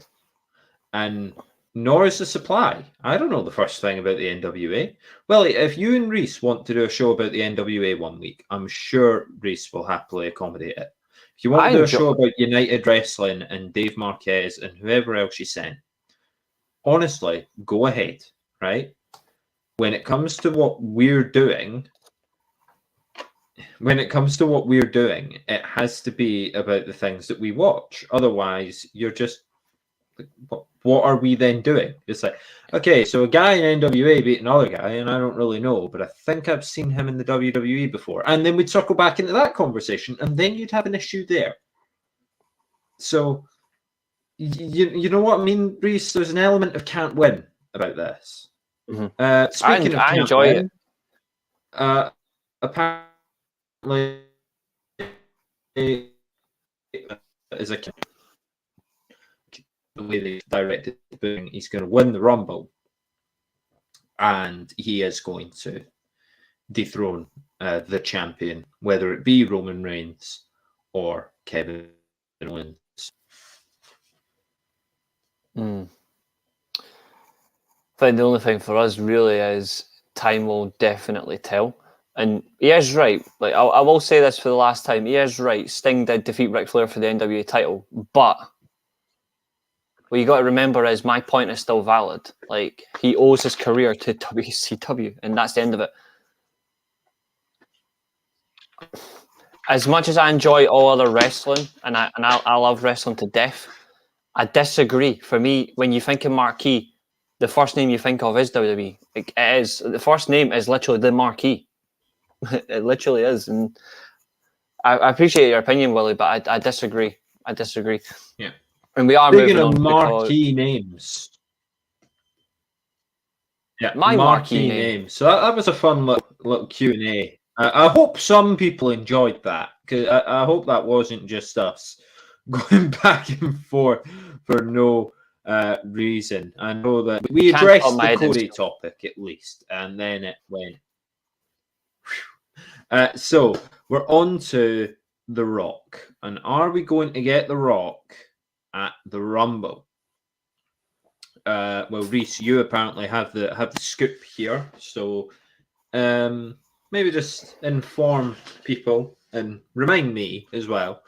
And nor is the supply. I don't know the first thing about the NWA. Well, if you and Reece want to do a show about the NWA one week, I'm sure Reece will happily accommodate it. If you want to do a show about United Wrestling and Dave Marquez and whoever else you send, honestly, go ahead, right? When it comes to what we're doing, it has to be about the things that we watch. Otherwise, you're just, what are we then doing? It's like, okay, so a guy in NWA beat another guy, and I don't really know, but I think I've seen him in the WWE before. And then we'd circle back into that conversation, and then you'd have an issue there. So, you know what I mean, Reece? There's an element of can't win about this. Speaking of I enjoy it. Apparently, as a the way they directed the booking, he's going to win the Rumble, and he is going to dethrone the champion, whether it be Roman Reigns or Kevin Owens. I think the only thing for us really is time will definitely tell. And he is right. Like I will say this for the last time. He is right. Sting did defeat Ric Flair for the NWA title, but what you got to remember is my point is still valid. Like he owes his career to WCW, and that's the end of it. As much as I enjoy all other wrestling, and I love wrestling to death, I disagree. For me, when you think of marquee, the first name you think of is WWE. It is the first name is literally the marquee. It literally is, and I appreciate your opinion, Willie, but I disagree. I disagree. Yeah, and we are speaking moving of on marquee names. Yeah, my marquee name. So that was a fun little Q&A. I hope some people enjoyed that, because I hope that wasn't just us going back and forth for no reason. I know that we addressed the Cody topic at least, and then it went. So we're on to The Rock. And are we going to get The Rock at the Rumble? Well, Reece, you apparently have the scoop here, so maybe just inform people and remind me as well.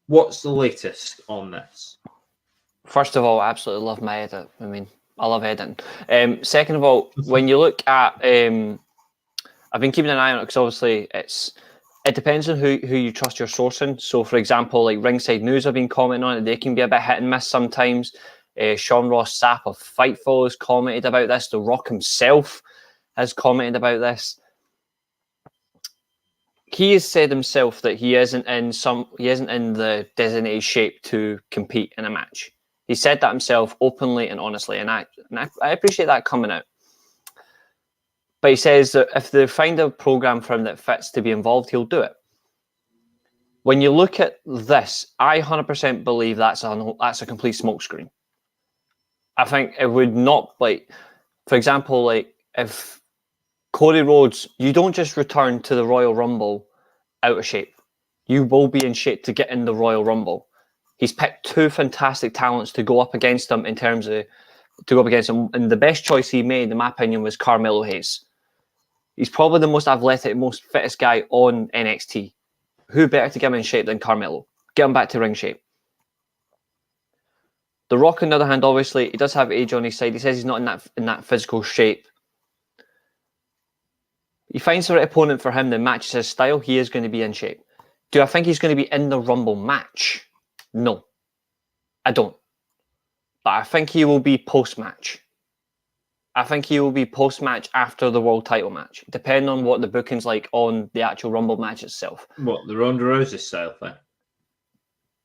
What's the latest on this? First of all, I absolutely love my edit. I mean, I love editing. Second of all, when you look at, I've been keeping an eye on it because obviously it depends on who you trust your sourcing. So, for example, like Ringside News have been commenting on it. They can be a bit hit and miss sometimes. Sean Ross Sapp of Fightful has commented about this. The Rock himself has commented about this. He has said himself that he isn't in the designated shape to compete in a match. He said that himself openly and honestly, and I appreciate that coming out. But he says that if they find a program for him that fits to be involved, he'll do it. When you look at this, I 100% believe that's a complete smokescreen. I think it would not, like, for example, like if Cody Rhodes, you don't just return to the Royal Rumble out of shape. You will be in shape to get in the Royal Rumble. He's picked two fantastic talents to go up against him and the best choice he made, in my opinion, was Carmelo Hayes. He's probably the most athletic, most fittest guy on NXT. Who better to get him in shape than Carmelo? Get him back to ring shape. The Rock, on the other hand, obviously, he does have age on his side. He says he's not in that physical shape. He finds the right opponent for him that matches his style. He is going to be in shape. Do I think he's going to be in the Rumble match? No, I don't. But I think he will be post-match. I think he will be post-match after the world title match, depending on what the booking's like on the actual Rumble match itself. What, the Ronda Rousey style thing?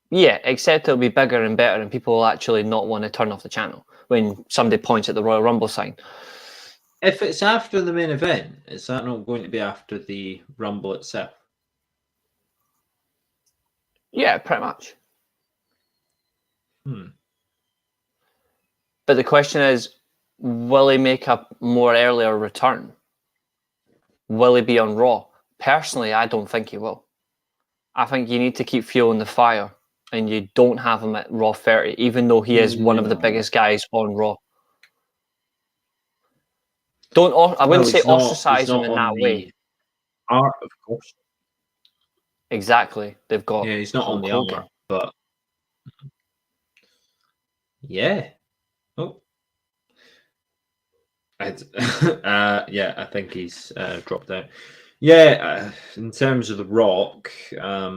Yeah, except it'll be bigger and better, and people will actually not want to turn off the channel when somebody points at the Royal Rumble sign. If it's after the main event, is that not going to be after the Rumble itself? Yeah, pretty much. But the question is, will he make a more earlier return? Will he be on Raw? Personally, I don't think he will. I think you need to keep fueling the fire, and you don't have him at Raw 30, even though he is one of the biggest guys on Raw. I wouldn't say ostracize him in that way. Art, of course. Exactly. They've got he's not on the armor, but yeah. Oh. I think he's dropped out. Yeah, in terms of The Rock, I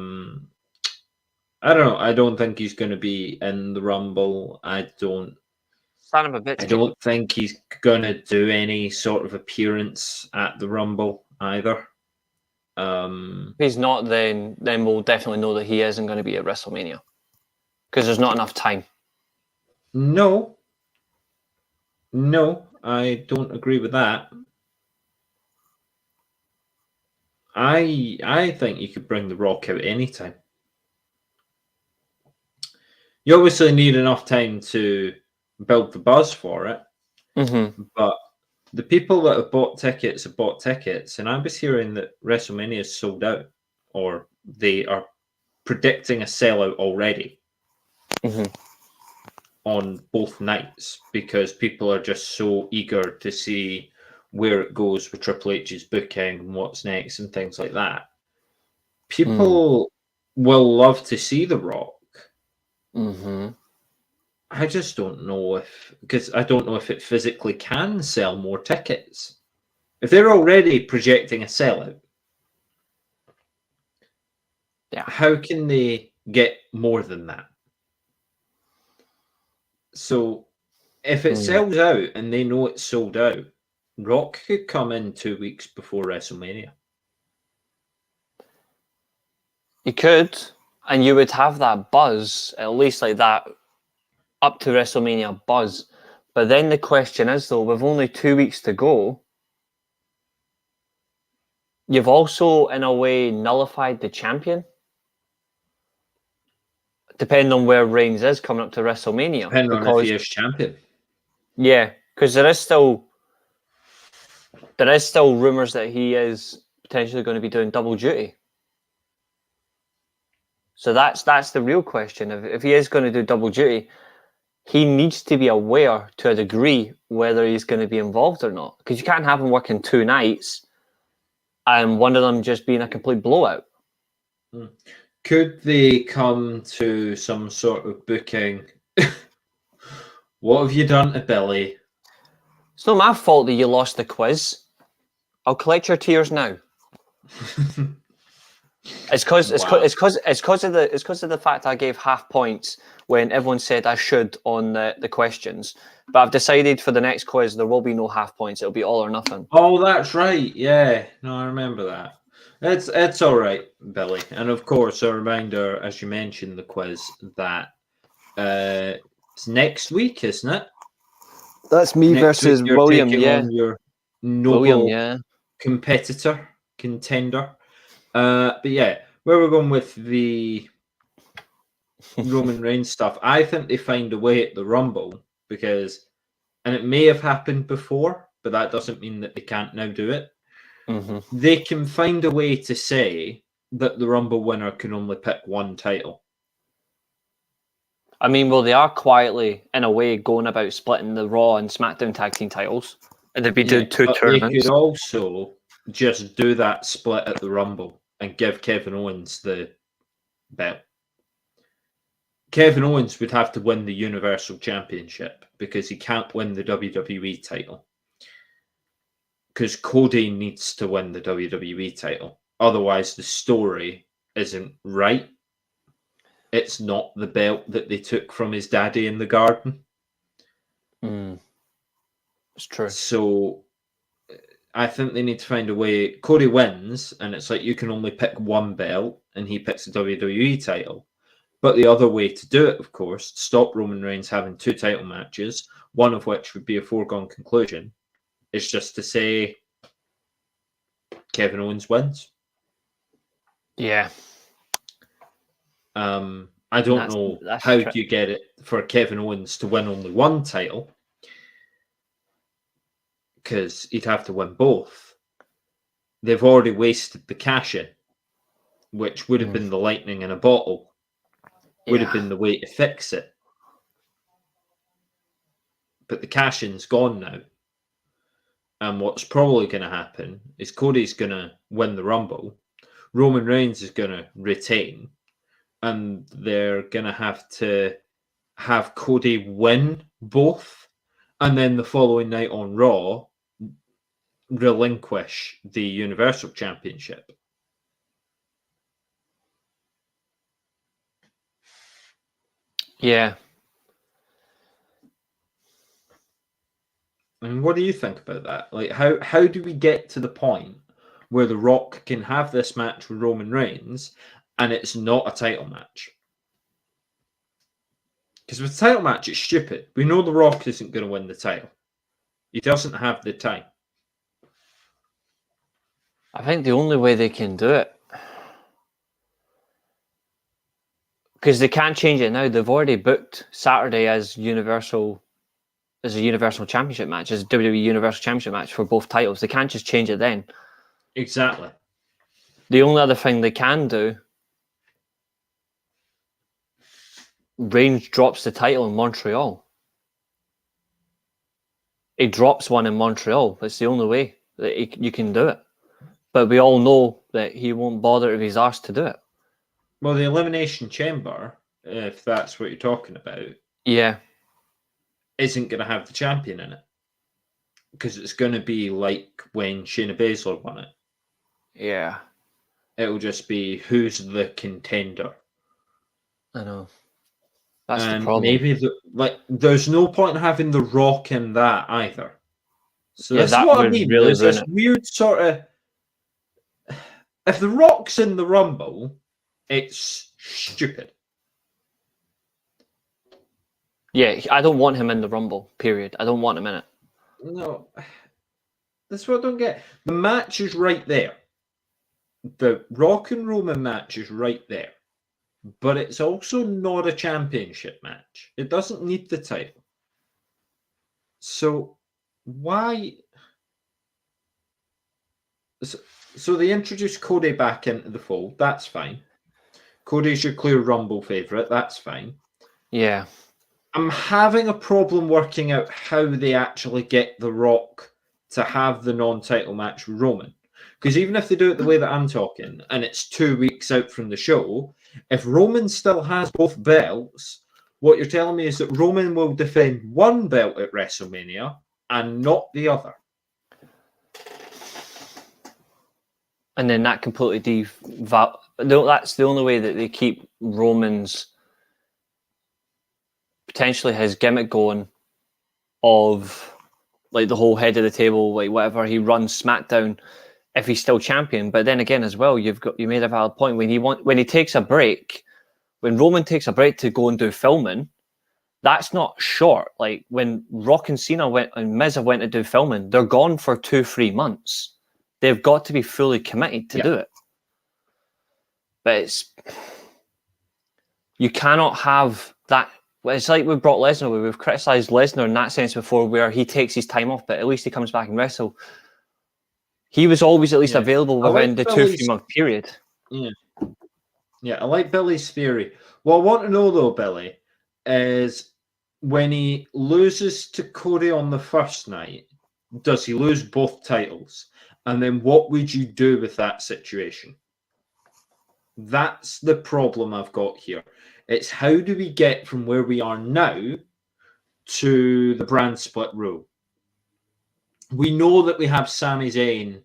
don't know. I don't think he's going to be in the Rumble. Son of a bitch. I don't think he's going to do any sort of appearance at the Rumble either. If he's not, then we'll definitely know that he isn't going to be at WrestleMania because there's not enough time. No, I don't agree with that. I think you could bring The Rock out anytime. You obviously need enough time to build the buzz for it, but the people that have bought tickets have bought tickets, and I was hearing that WrestleMania is sold out, or they are predicting a sellout already on both nights because people are just so eager to see where it goes with Triple H's booking and what's next and things like that. People will love to see The Rock. I just don't know because I don't know if it physically can sell more tickets. If they're already projecting a sellout, how can they get more than that? So if it sells out and they know it's sold out, Rock could come in 2 weeks before WrestleMania. You could, and you would have that buzz, at least like that up to WrestleMania buzz. But then the question is, though, with only 2 weeks to go, you've also, in a way, nullified the champion. Depending on where Reigns is coming up to WrestleMania. Depending on if he is champion. Yeah, because there is still rumours that he is potentially going to be doing double duty. So that's the real question. If he is going to do double duty, he needs to be aware to a degree whether he's going to be involved or not. Because you can't have him working 2 nights and one of them just being a complete blowout. Could they come to some sort of booking? What have you done to Billy? It's not my fault that you lost the quiz. I'll collect your tears now. It's because of the fact I gave half points when everyone said I should on the questions. But I've decided for the next quiz there will be no half points. It'll be all or nothing. Oh, that's right. Yeah, no, I remember that. It's all right, Billy. And of course, a reminder, as you mentioned, the quiz that it's next week, isn't it? That's me versus William. Yeah, on your noble contender. But yeah, where we're going with the Roman Reigns stuff, I think they find a way at the Rumble because, and it may have happened before, but that doesn't mean that they can't now do it. They can find a way to say that the Rumble winner can only pick one title. I mean, well, they are quietly, in a way, going about splitting the Raw and SmackDown tag team titles. And they'd be doing 2 tournaments. They could also just do that split at the Rumble and give Kevin Owens the belt. Kevin Owens would have to win the Universal Championship because he can't win the WWE title. Because Cody needs to win the WWE title. Otherwise, the story isn't right. It's not the belt that they took from his daddy in the garden. It's true. So I think they need to find a way. Cody wins, and it's like you can only pick one belt, and he picks the WWE title. But the other way to do it, of course, to stop Roman Reigns having 2 title matches, one of which would be a foregone conclusion, is just to say Kevin Owens wins. Yeah. I don't know how do you get it for Kevin Owens to win only one title, because he'd have to win both. They've already wasted the cash in, which would have been the lightning in a bottle, would have been the way to fix it. But the cash in's gone now. And what's probably going to happen is Cody's going to win the Rumble. Roman Reigns is going to retain. And they're going to have Cody win both. And then the following night on Raw, relinquish the Universal Championship. Yeah. I mean, what do you think about that? Like, how do we get to the point where The Rock can have this match with Roman Reigns and it's not a title match? Because with a title match, it's stupid. We know The Rock isn't going to win the title. He doesn't have the time. I think the only way they can do it, because they can't change it now. They've already booked Saturday as a Universal Championship match, as a WWE Universal Championship match for both titles. They can't just change it then. Exactly. The only other thing they can do, Reigns drops the title in Montreal. He drops one in Montreal. That's the only way that you can do it. But we all know that he won't bother if he's asked to do it. Well, the Elimination Chamber, if that's what you're talking about, yeah, isn't going to have the champion in it. Because it's going to be like when Shayna Baszler won it. Yeah. It'll just be who's the contender. I know. That's and the problem. Maybe there's no point in having The Rock in that either. So that's that what would I mean. really There's ruin this it. weird sort of. If The Rock's in the Rumble, it's stupid. Yeah, I don't want him in the Rumble, period. I don't want him in it. No. That's what I don't get. The match is right there. The Rock and Roman match is right there. But it's also not a championship match. It doesn't need the title. So why? So they introduced Cody back into the fold. That's fine. Cody's your clear Rumble favourite. That's fine. Yeah. I'm having a problem working out how they actually get The Rock to have the non-title match with Roman. Because even if they do it the way that I'm talking, and it's 2 weeks out from the show, if Roman still has both belts, what you're telling me is that Roman will defend one belt at WrestleMania and not the other. And then that completely that's the only way that they keep Roman's potentially his gimmick going of like the whole head of the table, like whatever he runs SmackDown if he's still champion. But then again as well, you made a valid point when he takes a break, when Roman takes a break to go and do filming, that's not short. Like when Rock and Cena and Miz went to do filming, they're gone for 2-3 months. They've got to be fully committed to do it. But you cannot have that. It's like with Brock Lesnar, where we've criticised Lesnar in that sense before, where he takes his time off, but at least he comes back and wrestle. He was always at least available within the 2-3 month period. Yeah, I like Billy's theory. What I want to know though, Billy, is when he loses to Cody on the first night, does he lose both titles? And then what would you do with that situation? That's the problem I've got here. It's how do we get from where we are now to the brand split rule? We know that we have Sami Zayn.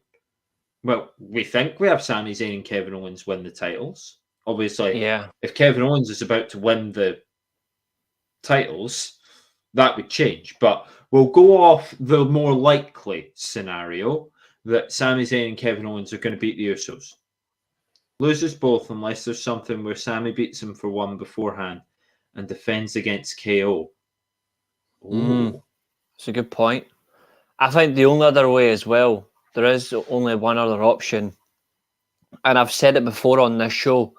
Well, we think we have Sami Zayn and Kevin Owens win the titles. Obviously, if Kevin Owens is about to win the titles, that would change. But we'll go off the more likely scenario that Sami Zayn and Kevin Owens are going to beat the Usos. Loses both unless there's something where Sami beats him for one beforehand and defends against KO. It's a good point. I think the only other way as well, there is only one other option. And I've said it before on this show.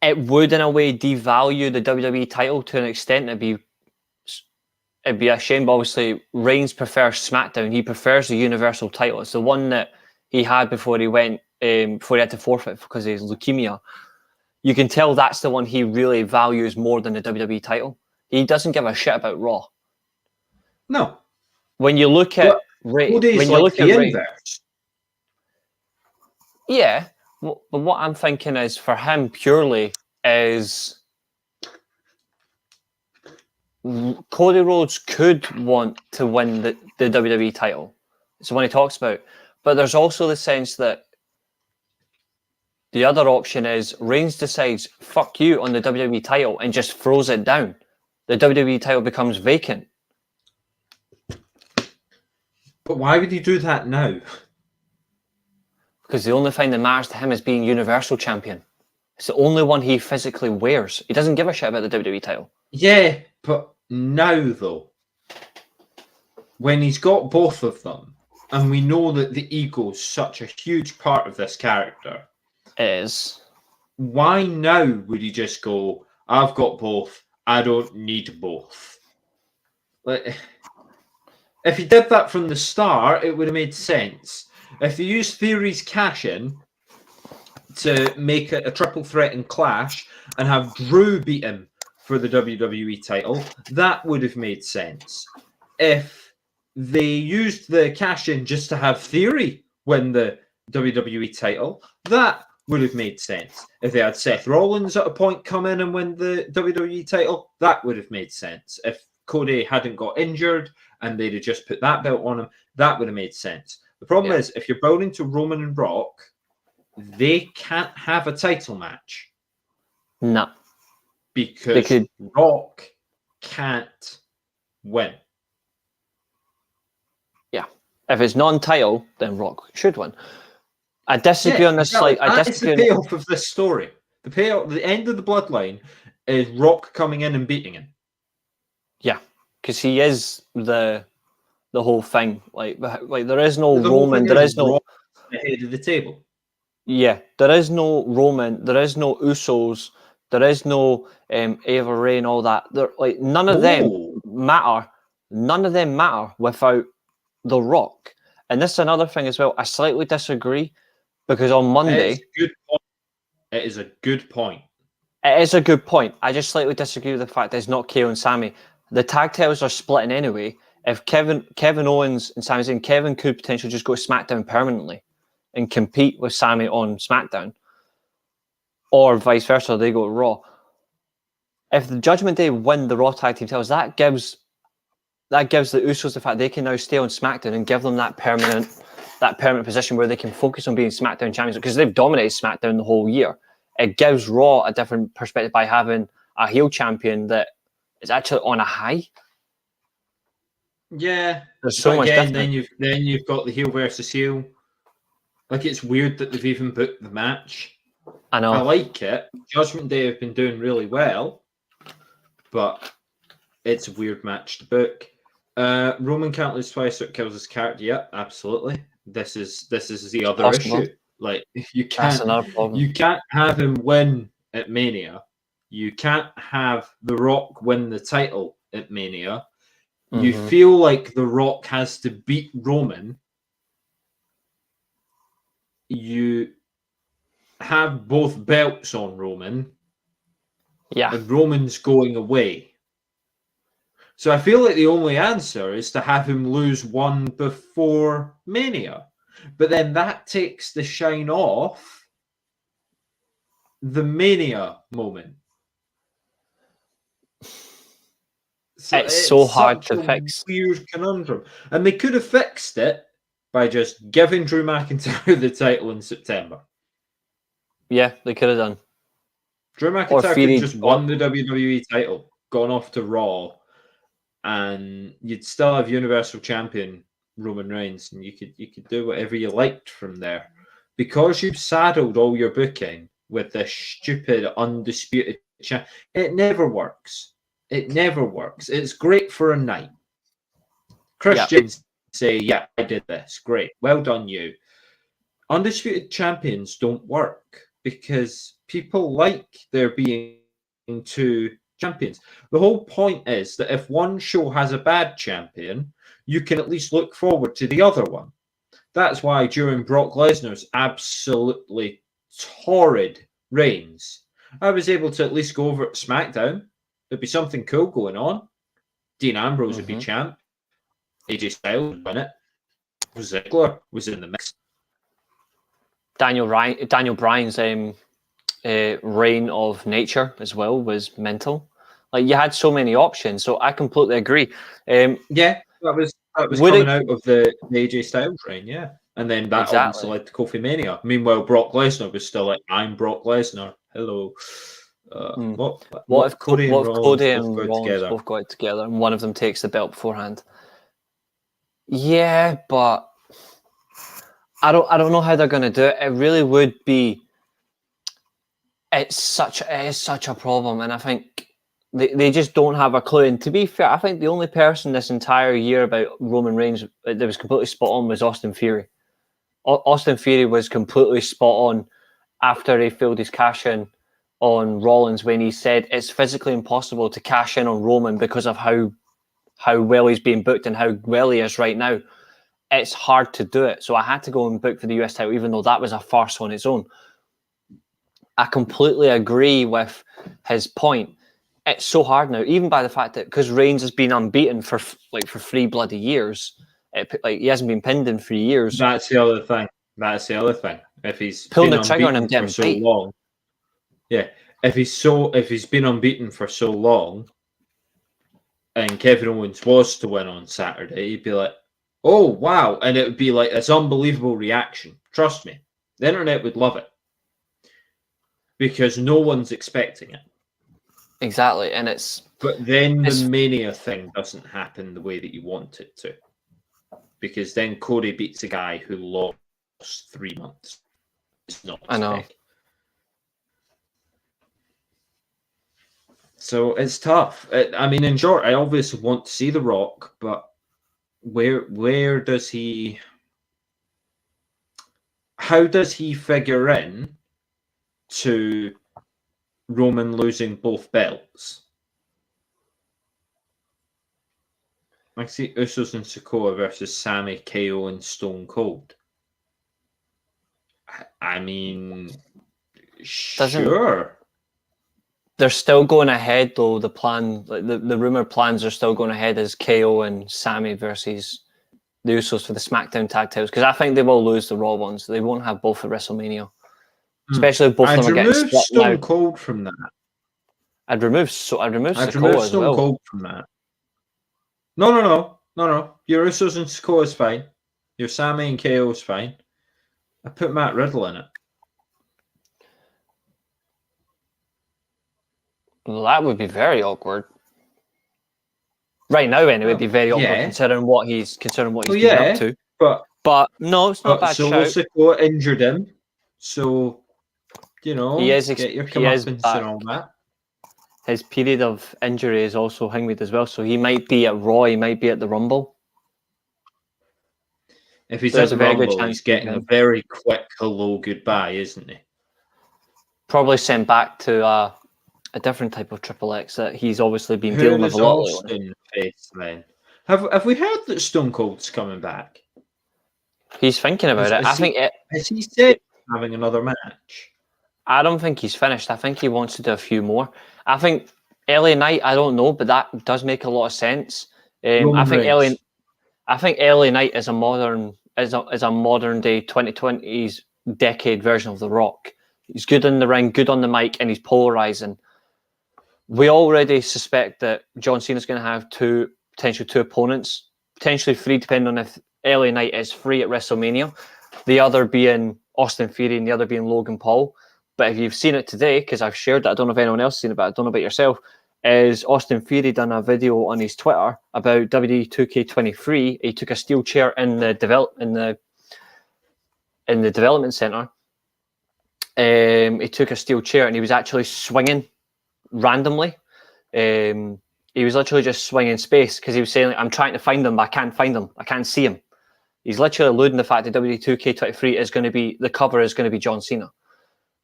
It would, in a way, devalue the WWE title to an extent. It'd be a shame, but obviously Reigns prefers SmackDown. He prefers the Universal title. It's the one that he had before he went, before he had to forfeit because of his leukemia. You can tell that's the one he really values more than the WWE title. He doesn't give a shit about Raw. No. When you look at Reigns, yeah, but what I'm thinking is for him purely is Cody Rhodes could want to win the WWE title. It's the one he talks about. But there's also the sense that the other option is Reigns decides, fuck you on the WWE title and just throws it down. The WWE title becomes vacant. But why would he do that now? Because the only thing that matters to him is being Universal Champion. It's the only one he physically wears. He doesn't give a shit about the WWE title. Yeah, but now, though, when he's got both of them, and we know that the ego's such a huge part of this character, It is. Why now would he just go, I've got both, I don't need both? Like, if he did that from the start, it would have made sense. If they used Theory's cash-in to make it a triple threat and Clash and have Drew beat him for the WWE title, that would have made sense. If they used the cash-in just to have Theory win the WWE title, that would have made sense. If they had Seth Rollins at a point come in and win the WWE title, that would have made sense. If Cody hadn't got injured and they'd have just put that belt on him, that would have made sense. The problem is, if you're building to Roman and Rock, they can't have a title match. No. Because Rock can't win. Yeah. If it's non-title, then Rock should win. I disagree on this. Exactly. That is the payoff of this story. The payoff, the end of the bloodline, is Rock coming in and beating him. Yeah, because he is the whole thing. Like there is no Roman. There is no the head of the table. Yeah, there is no Roman. There is no Usos. There is no Ava Ray and all that. None of them matter. None of them matter without The Rock. And this is another thing as well. I slightly disagree because on Monday, it is a good point. It is a good point. I just slightly disagree with the fact that it's not KO and Sami. The tag titles are splitting anyway. If Kevin Owens and Sami Zayn, Kevin could potentially just go to SmackDown permanently and compete with Sami on SmackDown, or vice versa, they go to Raw. If the Judgment Day win the Raw tag team titles, that gives the Usos the fact they can now stay on SmackDown and give them that permanent position where they can focus on being SmackDown champions, because they've dominated SmackDown the whole year. It gives Raw a different perspective by having a heel champion that is actually on a high. Yeah, there's so much. Again, then you've got the heel versus heel. Like, it's weird that they've even booked the match. I know. I like it. Judgment Day have been doing really well, but it's a weird match to book. Roman can't lose twice, so it kills his character. Yeah, absolutely. This is the other issue. Like, you can't have him win at Mania. You can't have The Rock win the title at Mania. Mm-hmm. You feel like The Rock has to beat Roman. You have both belts on Roman. Yeah. And Roman's going away. So I feel like the only answer is to have him lose one before Mania. But then that takes the shine off the Mania moment. So it's so hard to fix. Weird conundrum. And they could have fixed it by just giving Drew McIntyre the title in September. Yeah, they could have done. Drew McIntyre could have just won the WWE title, gone off to Raw, and you'd still have Universal Champion Roman Reigns, and you could do whatever you liked from there. Because you've saddled all your booking with this stupid undisputed champ, it never works. It never works. It's great for a night. Chris James say, "Yeah, I did this. Great, well done, you." Undisputed champions don't work because people like there being two champions. The whole point is that if one show has a bad champion, you can at least look forward to the other one. That's why during Brock Lesnar's absolutely torrid reigns, I was able to at least go over at SmackDown. There'd be something cool going on. Dean Ambrose would be champ. AJ Styles would win it. Ziggler was in the mix. Daniel Bryan's reign of nature as well was mental. Like, you had so many options, so I completely agree. Yeah, that was coming out of the AJ Styles reign, yeah. And then that obviously led to Kofi Mania. Meanwhile, Brock Lesnar was still like, "I'm Brock Lesnar. Hello." What if Cody and Rollins both got it together and one of them takes the belt beforehand? Yeah, but I don't know how they're going to do it. It really would be. It is such a problem, and I think they just don't have a clue. And to be fair, I think the only person this entire year about Roman Reigns that was completely spot on was Austin Theory. Austin Theory was completely spot on after he failed his cash in on Rollins when he said it's physically impossible to cash in on Roman because of how well he's being booked and how well he is right now. It's hard to do it. So I had to go and book for the US title, even though that was a farce on its own. I completely agree with his point. It's so hard now, even by the fact that because Reigns has been unbeaten for 3 bloody years. He hasn't been pinned in 3 years. That's the other thing. If he's pulling the trigger on him getting so long, yeah. If he's been unbeaten for so long, and Kevin Owens was to win on Saturday, he'd be like, "Oh wow!" And it would be like this unbelievable reaction. Trust me, the internet would love it because no one's expecting it. Exactly, and it's. But then the Mania thing doesn't happen the way that you want it to. Because then Cody beats a guy who lost 3 months. It's not. I know. So it's tough. I mean, in short, I obviously want to see The Rock, but where does he? How does he figure in to Roman losing both belts? I see Usos and Sikoa versus Sami, KO, and Stone Cold. I mean, sure. They're still going ahead, though. The plan, the rumor plans are still going ahead as KO and Sami versus the Usos for the SmackDown tag titles. Because I think they will lose the Raw ones. They won't have both at WrestleMania. Especially if both of them are getting split Stone now. Cold from that. I'd remove Sikoa as Stone well. Cold from that. No. Your Usos and Sikoa is fine. Your Sami and KO is fine. I put Matt Riddle in it. Well, that would be very awkward. Right now, anyway, it would be very awkward considering what he's been up to. But no, it's not a bad shout. Sikoa injured him, so get your comeuppance and all that. His period of injury is also hinged as well, so he might be at Raw, he might be at the Rumble. If he's at the Rumble, he's getting a very quick hello goodbye, isn't he? Probably sent back to a different type of Triple X that he's obviously been dealing with a lot lately. Then? Have we heard that Stone Cold's coming back? He's thinking about it. Has he said having another match? I don't think he's finished. I think he wants to do a few more. I think LA Knight, I don't know, but that does make a lot of sense. I think LA Knight is a modern day 2020s decade version of The Rock. He's good in the ring, good on the mic, and he's polarizing. We already suspect that John Cena's going to have two opponents, potentially 3, depending on if LA Knight is free at WrestleMania. The other being Austin Theory and the other being Logan Paul. But if you've seen it today, because I've shared that, I don't know if anyone else has seen it, but I don't know about yourself, is Austin Theory done a video on his Twitter about WWE 2K23. He took a steel chair in the development center. He took a steel chair and he was actually swinging randomly. He was literally just swinging space because he was saying, like, I'm trying to find them, but I can't find them. I can't see him. He's literally alluding to the fact that WWE 2K23 is going to be, the cover is going to be John Cena.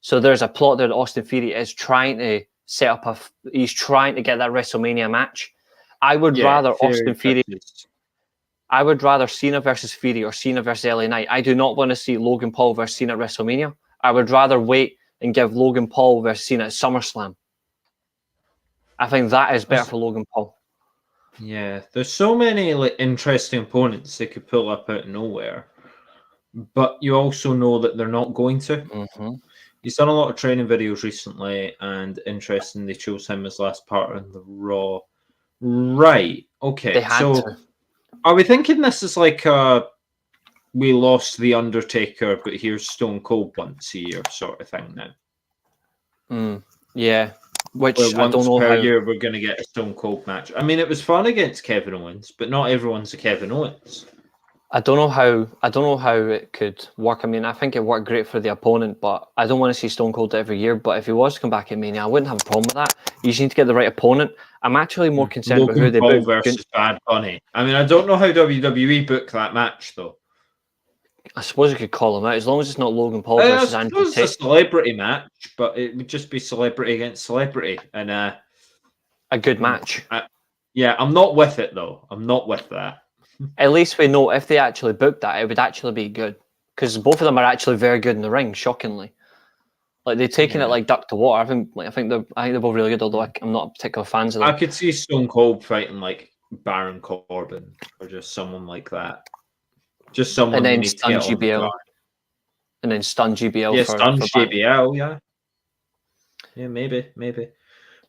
So there's a plot there that Austin Theory is trying to set up he's trying to get that WrestleMania match. I would rather Austin Theory. I would rather Cena versus Theory or Cena versus LA Knight. I do not want to see Logan Paul versus Cena at WrestleMania. I would rather wait and give Logan Paul versus Cena at SummerSlam. I think that is better for Logan Paul. Yeah, there's so many like interesting opponents they could pull up out of nowhere, but you also know that they're not going to. Mm-hmm. He's done a lot of training videos recently, and interesting, they chose him as last part in the Raw. Right, okay. So are we thinking this is like we lost The Undertaker, but here's Stone Cold once a year sort of thing now? Yeah. Which once I don't know per how year we're going to get a Stone Cold match. I mean, it was fun against Kevin Owens, but not everyone's a Kevin Owens. I don't know how it could work. I mean, I think it worked great for the opponent, but I don't want to see Stone Cold every year. But if he was to come back at Mania, I wouldn't have a problem with that. You just need to get the right opponent. I'm actually more concerned about who they book. book Versus Bad Bunny. I mean, I don't know how WWE book that match though. I suppose you could call him out as long as it's not Logan Paul versus Andrew Tate. It's a celebrity match, but it would just be celebrity against celebrity, and a good match. I'm not with it though. I'm not with that. At least we know if they actually booked that, it would actually be good because both of them are actually very good in the ring. Shockingly, like they're taking it like duck to water. I think they're both really good. Although I'm not particular fans of them. I could see Stone Cold fighting like Baron Corbin or just someone like that. Just someone and then need stun to get GBL. And then stun GBL. Yeah, stun GBL. Yeah, maybe. But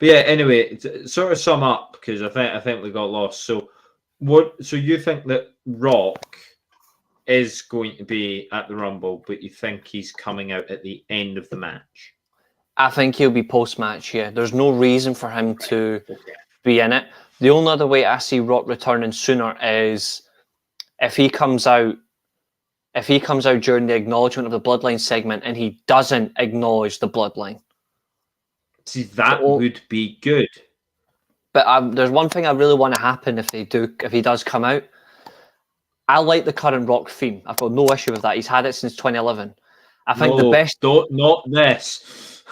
yeah, anyway, sort of sum up because I think we got lost. So you think that Rock is going to be at the Rumble, but you think he's coming out at the end of the match? I think he'll be post-match. Yeah, there's no reason for him to be in it. The only other way I see Rock returning sooner is if he comes out during the acknowledgement of the Bloodline segment and he doesn't acknowledge the Bloodline. See, that would be good. But there's one thing I really want to happen if he does come out. I like the current Rock theme. I've got no issue with that. He's had it since 2011. I think the best... Not this.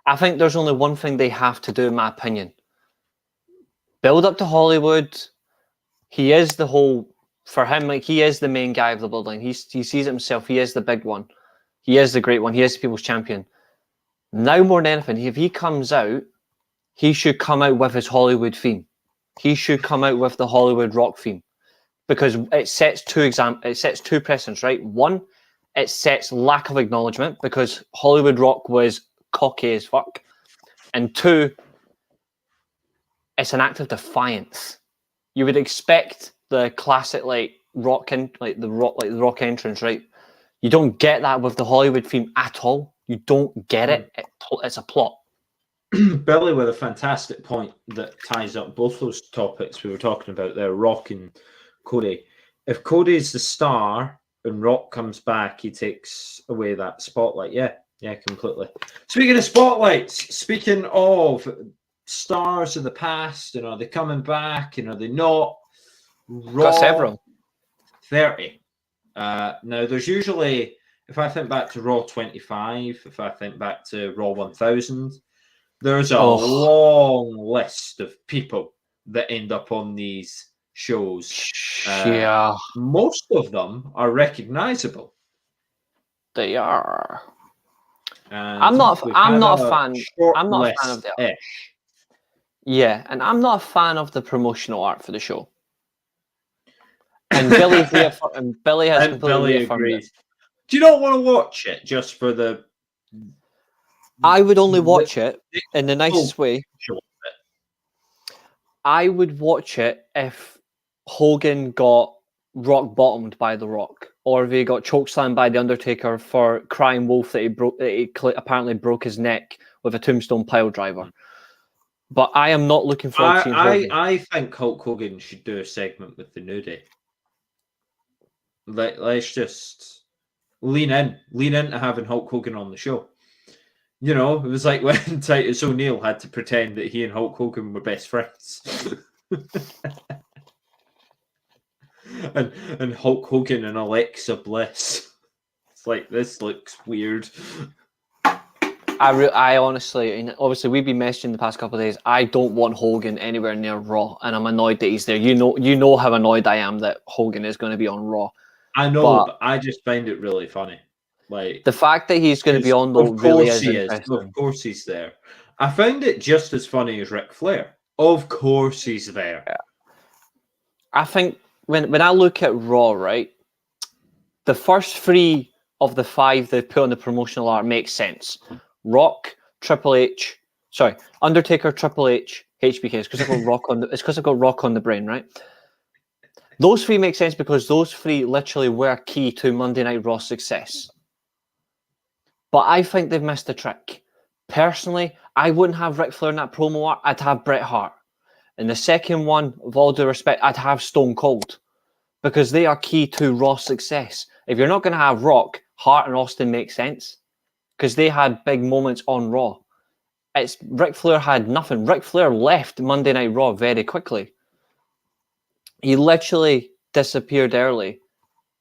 I think there's only one thing they have to do, in my opinion. Build up to Hollywood. He is the whole... For him, like he is the main guy of the Bloodline. He sees it himself. He is the big one. He is the great one. He is the people's champion. Now more than anything, if he comes out, he should come out with his Hollywood theme. He should come out with the Hollywood Rock theme because it sets two precedents, right? One, it sets lack of acknowledgement because Hollywood Rock was cocky as fuck, and two, it's an act of defiance. You would expect the classic Rock entrance, right? You don't get that with the Hollywood theme at all. You don't get it. It's a plot. Billy with a fantastic point that ties up both those topics we were talking about there, Rock and Cody. If Cody is the star and Rock comes back, he takes away that spotlight. Yeah, completely. Speaking of spotlights, speaking of stars of the past, are they coming back? Are they not? Raw, got several. 30. Now, there's usually, if I think back to Raw 25, if I think back to Raw 1000, there's a long list of people that end up on these shows. Most of them are recognizable. They are. And I'm not a fan. I'm not a fan of the. Yeah, and I'm not a fan of the promotional art for the show. And Billy has completely agreed. Do you not want to watch it just for the? I would only watch it in the nicest way. I would watch it if Hogan got rock bottomed by The Rock, or if he got chokeslammed by The Undertaker for crying wolf that he apparently broke his neck with a tombstone pile driver. But I am not looking forward to seeing Hogan. I think Hulk Hogan should do a segment with the nudie. Let's just lean into having Hulk Hogan on the show. You know, it was like when Titus O'Neil had to pretend that he and Hulk Hogan were best friends. and Hulk Hogan and Alexa Bliss. It's like, this looks weird. I honestly, and obviously we've been messaging the past couple of days. I don't want Hogan anywhere near Raw, and I'm annoyed that he's there. You know how annoyed I am that Hogan is going to be on Raw. I know, but I just find it really funny. Like, the fact that he's going to be on, though, really is interesting. Of course he's there. I found it just as funny as Ric Flair. Of course he's there. Yeah. I think when I look at Raw, right, the first 3 of the 5 they put on the promotional art makes sense. Rock, Triple H, Undertaker, Triple H, HBK. It's because I've got Rock on the brain, right? Those 3 make sense because those 3 literally were key to Monday Night Raw's success. But I think they've missed a trick. Personally, I wouldn't have Ric Flair in that promo art. I'd have Bret Hart. And the second one, with all due respect, I'd have Stone Cold. Because they are key to Raw's success. If you're not going to have Rock, Hart and Austin make sense. Because they had big moments on Raw. Ric Flair had nothing. Ric Flair left Monday Night Raw very quickly. He literally disappeared early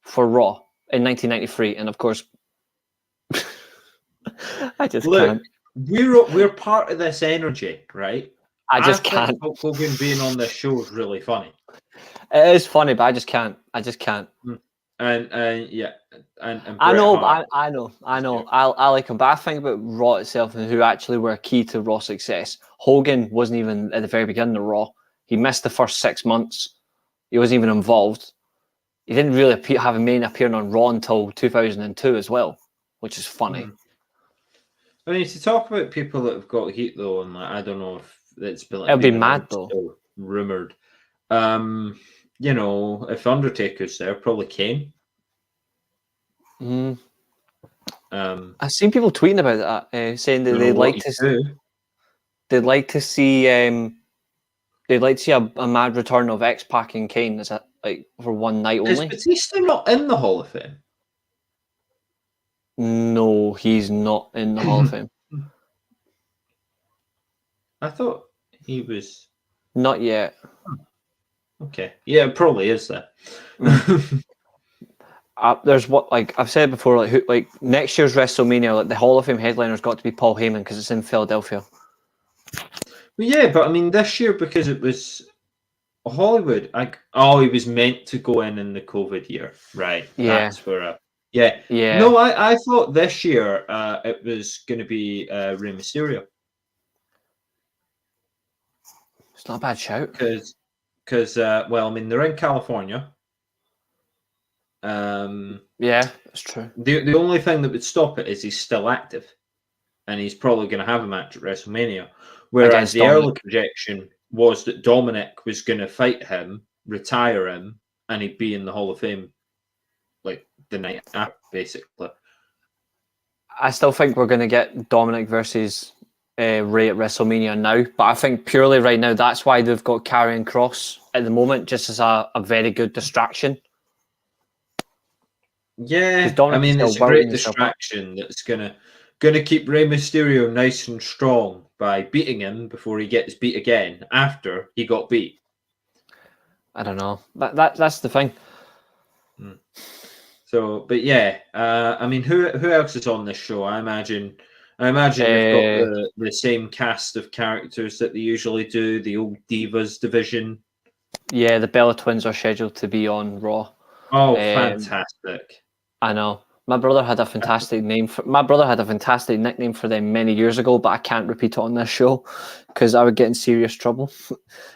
for Raw in 1993. And of course, I just can't. We're part of this energy, right? I can't. Hulk Hogan being on this show is really funny. It is funny, but I just can't. And yeah, and I know, Hart, I know. I like him, but I think about Raw itself and who actually were key to Raw success. Hogan wasn't even at the very beginning of Raw. He missed the first 6 months. He wasn't even involved. He didn't really have a main appearing on Raw until 2002 as well, which is funny. I mean, to talk about people that have got heat though, and like, I don't know if it's been like, it'll be mad though. Rumored. You know, if Undertaker's there, probably Kane. I've seen people tweeting about that, saying that they'd like to see a mad return of X-Pac and Kane as for one night only. Is Batista not in the Hall of Fame? No, he's not in the Hall of Fame. I thought he was. Not yet. Okay. Yeah, it probably is there. There's what, like I've said before, next year's WrestleMania, the Hall of Fame headliner's got to be Paul Heyman because it's in Philadelphia. Well, yeah, but I mean this year because it was Hollywood. He was meant to go in the COVID year, right? Yeah. That's where. Yeah. No, I thought this year it was going to be Rey Mysterio. It's not a bad shout. Because well, I mean, they're in California. Yeah, that's true. The only thing that would stop it is he's still active. And he's probably going to have a match at WrestleMania. Whereas the early projection was that Dominic was going to fight him, retire him, and he'd be in the Hall of Fame like the night after, basically. I still think we're going to get Dominic versus Ray at WrestleMania now, but I think purely right now that's why they've got Karrion Kross at the moment, just as a very good distraction. Yeah, I mean it's a great distraction that's gonna keep Rey Mysterio nice and strong by beating him before he gets beat again after he got beat. I don't know, that's the thing. So, but yeah, I mean, who else is on this show? I imagine they've got the same cast of characters that they usually do, the old Divas division. Yeah, the Bella Twins are scheduled to be on Raw. Oh, fantastic! I know. My brother had a fantastic nickname for them many years ago, but I can't repeat it on this show because I would get in serious trouble.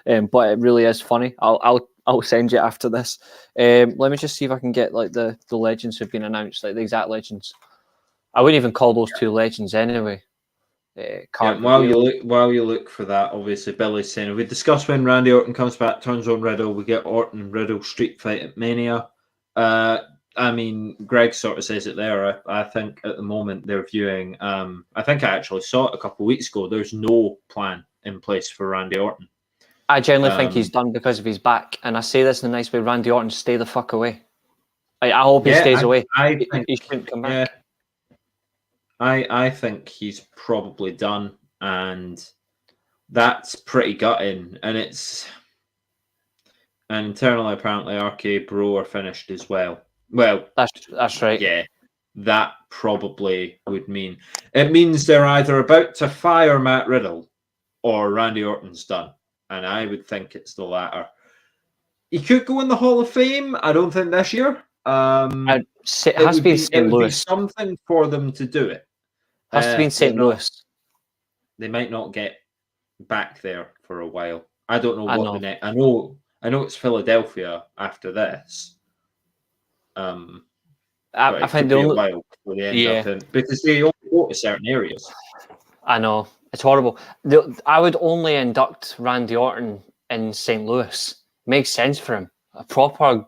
But it really is funny. I'll send you after this. Let me just see if I can get like the legends who've been announced, like the exact legends. I wouldn't even call those two legends anyway. While you look for that, obviously Billy's saying, we discussed when Randy Orton comes back, turns on Riddle, we get Orton Riddle street fight at Mania. I mean, Greg sort of says it there. I think at the moment they're viewing. I think I actually saw it a couple of weeks ago. There's no plan in place for Randy Orton. I genuinely think he's done because of his back, and I say this in a nice way. Randy Orton, stay the fuck away. I hope he stays away. I think he shouldn't come back. Yeah, I think he's probably done, and that's pretty gutting. And internally, apparently, RK Bro are finished as well. Well, that's right. Yeah, that probably would mean it means they're either about to fire Matt Riddle or Randy Orton's done, and I would think it's the latter. He could go in the Hall of Fame. I don't think this year. It has to be in St. Louis. Be something for them to do it. Has to be in St. Louis. They might not get back there for a while. I don't know what the next. I know it's Philadelphia after this. I think the only while before they end up in, because they only go to certain areas. I know, it's horrible. I would only induct Randy Orton in St. Louis. Makes sense for him. A proper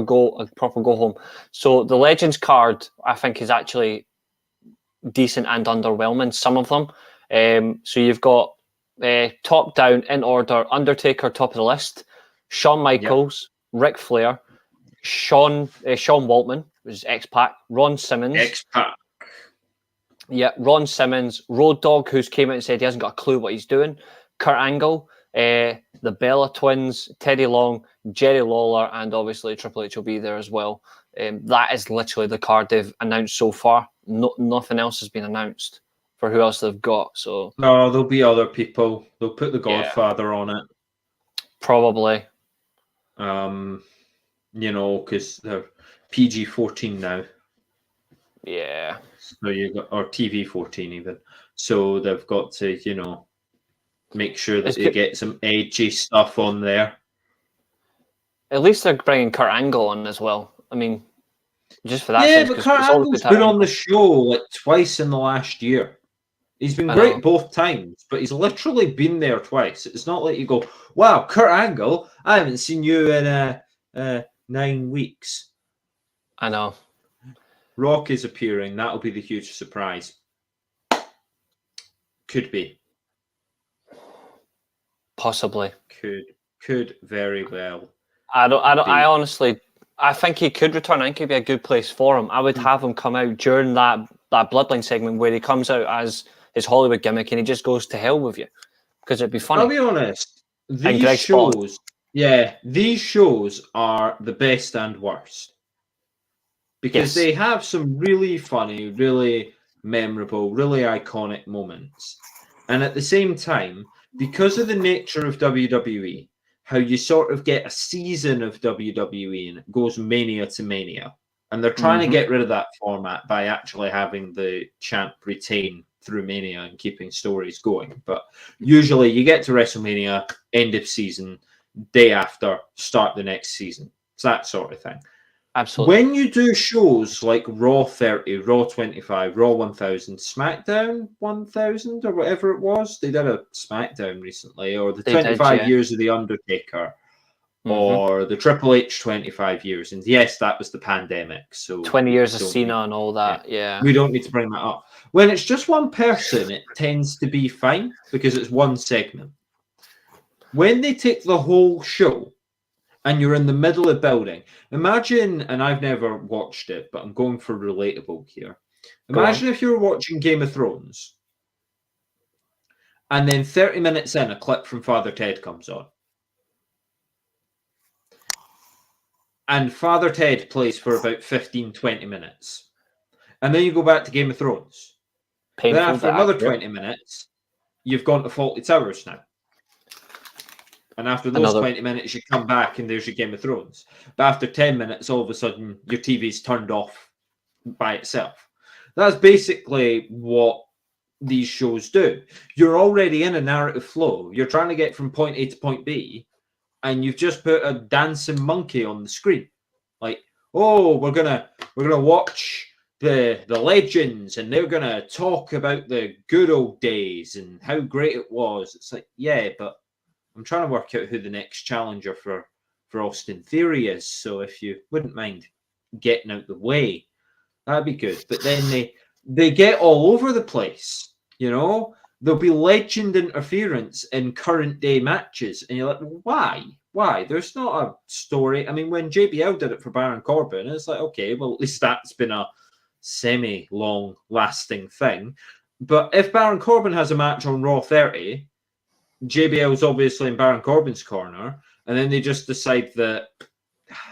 go home. So the Legends card, I think, is actually decent and underwhelming. Some of them. So you've got top down in order: Undertaker top of the list, Shawn Michaels, Ric Flair, Sean Waltman, which is X-Pac, Ron Simmons. X-Pac. Yeah, Ron Simmons, Road Dogg, who's came out and said he hasn't got a clue what he's doing, Kurt Angle, the Bella Twins, Teddy Long, Jerry Lawler, and obviously Triple H will be there as well. That is literally the card they've announced so far. Nothing else has been announced for who else they've got. So no, there'll be other people. They'll put the Godfather on it. Probably. Because they're PG-14 now. Yeah. So you got, or TV-14 even. So they've got to, make sure that they get some edgy stuff on there. At least they're bringing Kurt Angle on as well. I mean, just for that. Yeah, but Kurt Angle's been on the show like twice in the last year. He's been great both times, but he's literally been there twice. It's not like you go, wow, Kurt Angle, I haven't seen you in 9 weeks. I know. Rock is appearing. That'll be the huge surprise. Could be. Possibly. Could very well. I honestly, I think he could return. I think it'd be a good place for him. I would have him come out during that Bloodline segment where he comes out as his Hollywood gimmick and he just goes to hell with you, because it'd be funny. I'll be honest. These shows are the best and worst, because they have some really funny, really memorable, really iconic moments, and at the same time, because of the nature of WWE, how you sort of get a season of WWE and it goes mania to mania. And they're trying to get rid of that format by actually having the champ retain through Mania and keeping stories going. But usually you get to WrestleMania, end of season, day after, start the next season. It's that sort of thing. Absolutely. When you do shows like Raw 30, Raw 25, Raw 1000, SmackDown 1000 or whatever it was, they did a SmackDown recently, or the 25 years of The Undertaker, or the Triple H 25 years. And yes, that was the pandemic. So 20 years of Cena and all that. Yeah. We don't need to bring that up. When it's just one person, it tends to be fine because it's one segment. When they take the whole show and you're in the middle of building, imagine, and I've never watched it, but I'm going for relatable here. Imagine if you were watching Game of Thrones and then 30 minutes in, a clip from Father Ted comes on. And Father Ted plays for about 15, 20 minutes. And then you go back to Game of Thrones. Then after another 20 minutes, you've gone to Fawlty Towers now. And after those 20 minutes, you come back and there's your Game of Thrones. But after 10 minutes, all of a sudden, your TV's turned off by itself. That's basically what these shows do. You're already in a narrative flow. You're trying to get from point A to point B, and you've just put a dancing monkey on the screen. Like, oh, we're gonna watch the legends, and they're gonna talk about the good old days and how great it was. It's like, yeah, but I'm trying to work out who the next challenger for Austin Theory is. So if you wouldn't mind getting out the way, that'd be good. But then they get all over the place, there'll be legend interference in current day matches, and you're like, why? Why? There's not a story. I mean, when JBL did it for Baron Corbin, it's like, okay, well, at least that's been a semi-long lasting thing. But if Baron Corbin has a match on Raw 30, JBL's obviously in Baron Corbin's corner, and then they just decide that,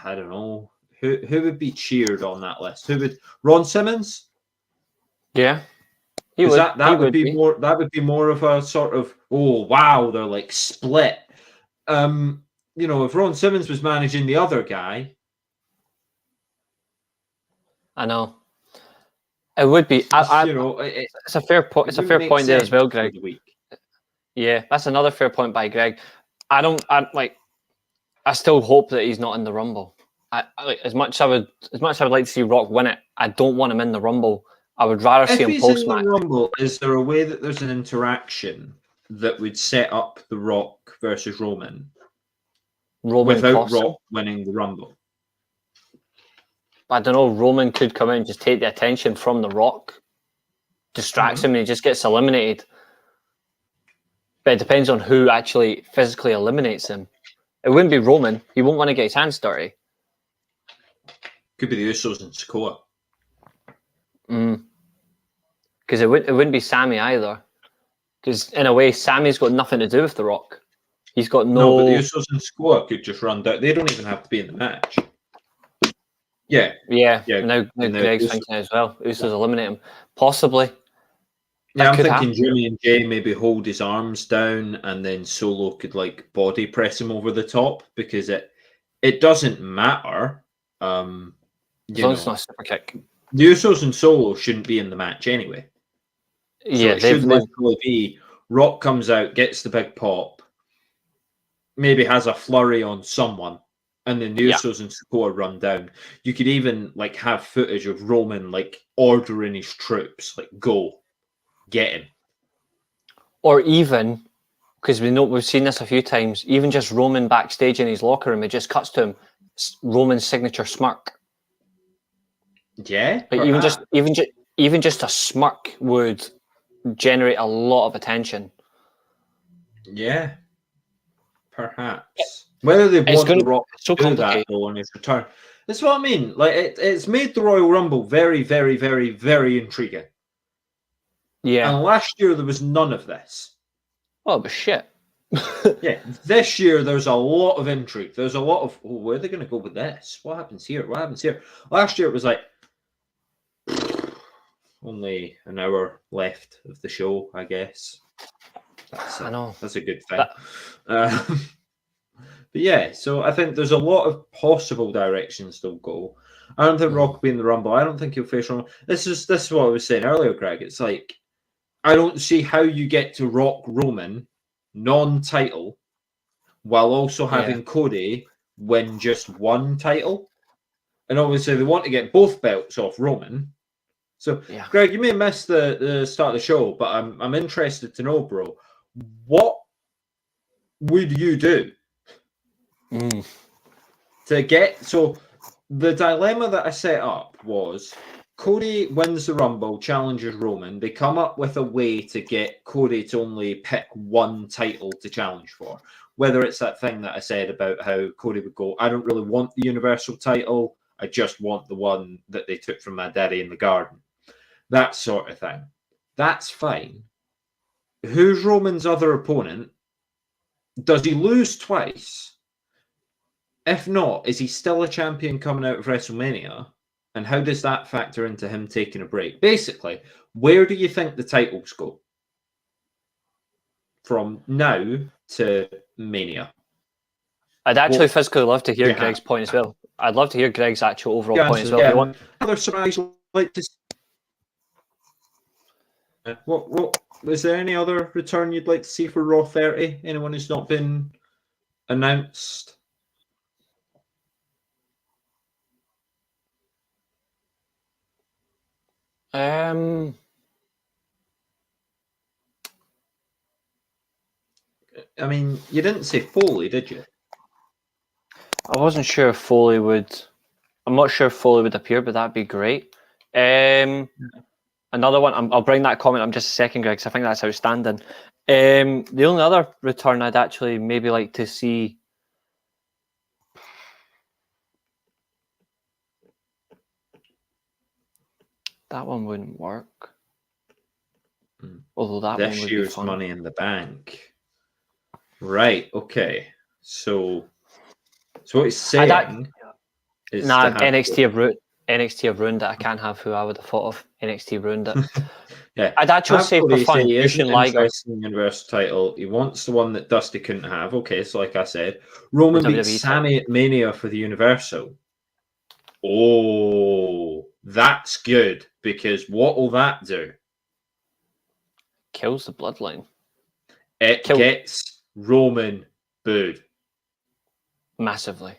I don't know, who would be cheered on that list? Who would Ron Simmons? Yeah. That would be more. That would be more of a sort of, oh wow, they're like split. If Ron Simmons was managing the other guy, I know it would be. It's a fair point. It's a fair point there as well, Greg. Yeah, that's another fair point by Greg. I still hope that he's not in the Rumble. As much as I would like to see Rock win it, I don't want him in the Rumble. I would rather see him post match. If he's in the Rumble, is there a way that there's an interaction that would set up the Rock versus Roman without Rock winning the Rumble? I don't know. Roman could come in and just take the attention from the Rock, distracts him, and he just gets eliminated. But it depends on who actually physically eliminates him. It wouldn't be Roman. He won't want to get his hands dirty. Could be the Usos and Sikoa. Because it wouldn't be Sammy either. Because in a way, Sammy's got nothing to do with The Rock. He's got no. No, but the Usos and Sikoa could just run down. They don't even have to be in the match. Yeah. Now Greg's thinking as well. Usos eliminate him, possibly. Yeah, I'm thinking Jimmy and Jay maybe hold his arms down, and then Solo could like body press him over the top, because it doesn't matter. As long as it's not a super kick. The Usos and Solo shouldn't be in the match anyway. Yeah, so it should literally be Rock comes out, gets the big pop, maybe has a flurry on someone, and then the Usos and Sikoa run down. You could even like have footage of Roman like ordering his troops, like go get him. Or even, because we've seen this a few times, even just Roman backstage in his locker room, it just cuts to him, Roman's signature smirk. Yeah, but even just a smirk would generate a lot of attention. Yeah, perhaps. Whether they want The Rock to do that though on his return, that's what I mean. Like it's made the Royal Rumble very, very, very, very intriguing. Yeah. And last year there was none of this. Oh, but shit. Yeah, this year there's a lot of intrigue. There's a lot of, where are they going to go with this? What happens here? What happens here? Last year it was like, only an hour left of the show, I guess. I know. That's a good thing. But yeah, so I think there's a lot of possible directions they'll go. I don't think Rock will be in the Rumble. I don't think he'll face Roman. This is what I was saying earlier, Greg. It's like, I don't see how you get to Rock Roman non-title while also having Cody win just one title. And obviously they want to get both belts off Roman. So, Greg, you may have missed the start of the show, but I'm interested to know, bro, what would you do to get... So, the dilemma that I set up was Cody wins the Rumble, challenges Roman. They come up with a way to get Cody to only pick one title to challenge for. Whether it's that thing that I said about how Cody would go, I don't really want the Universal title, I just want the one that they took from my daddy in the garden. That sort of thing. That's fine. Who's Roman's other opponent? Does he lose twice? If not, is he still a champion coming out of WrestleMania? And how does that factor into him taking a break? Basically, where do you think the titles go from now to Mania? I'd actually physically love to hear Greg's point as well. I'd love to hear Greg's actual overall point as well. Yeah. Another surprise like to... What is there any other return you'd like to see for Raw 30? Anyone who's not been announced? I mean, you didn't say Foley, did you? I wasn't sure if Foley would... I'm not sure if Foley would appear, but that'd be great. another one. I'll bring that comment up just a second, Greg, because I think that's outstanding. The only other return I'd actually maybe like to see. That one wouldn't work. Although that one would be This year's fun. Money in the Bank. Right. Okay. So what he's saying is NXT have ruined it. I can't have who I would have thought of. NXT ruined it. Yeah. I'd actually say for fun, he you isn't should Liger. interested in the Universal title. He wants the one that Dusty couldn't have. Okay, so like I said, Roman beats WWE Sammy at Mania for the Universal. Oh, that's good, because what will that do? Kills the bloodline. It gets Roman booed. Massively.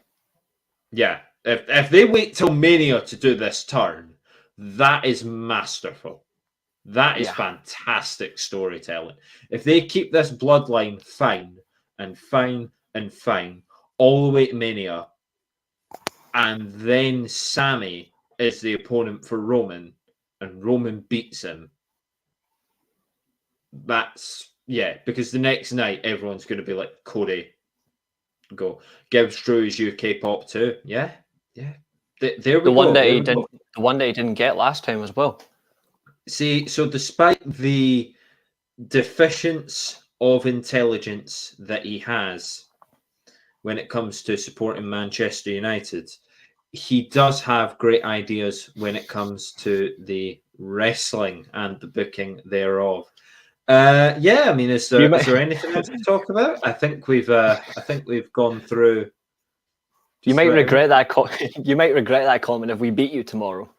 Yeah. If they wait till Mania to do this turn, that is masterful. That is fantastic storytelling. If they keep this bloodline fine and fine and fine all the way to Mania, and then Sammy is the opponent for Roman, and Roman beats him, because the next night everyone's going to be like, Cody, go. Gibbs Drew is UK pop too. Yeah. There we go. The one that he didn't get last time as well. See, so despite the deficiency of intelligence that he has when it comes to supporting Manchester United, he does have great ideas when it comes to the wrestling and the booking thereof. I mean, is there anything else to talk about? I think we've gone through. You might regret that. You might regret that comment if we beat you tomorrow.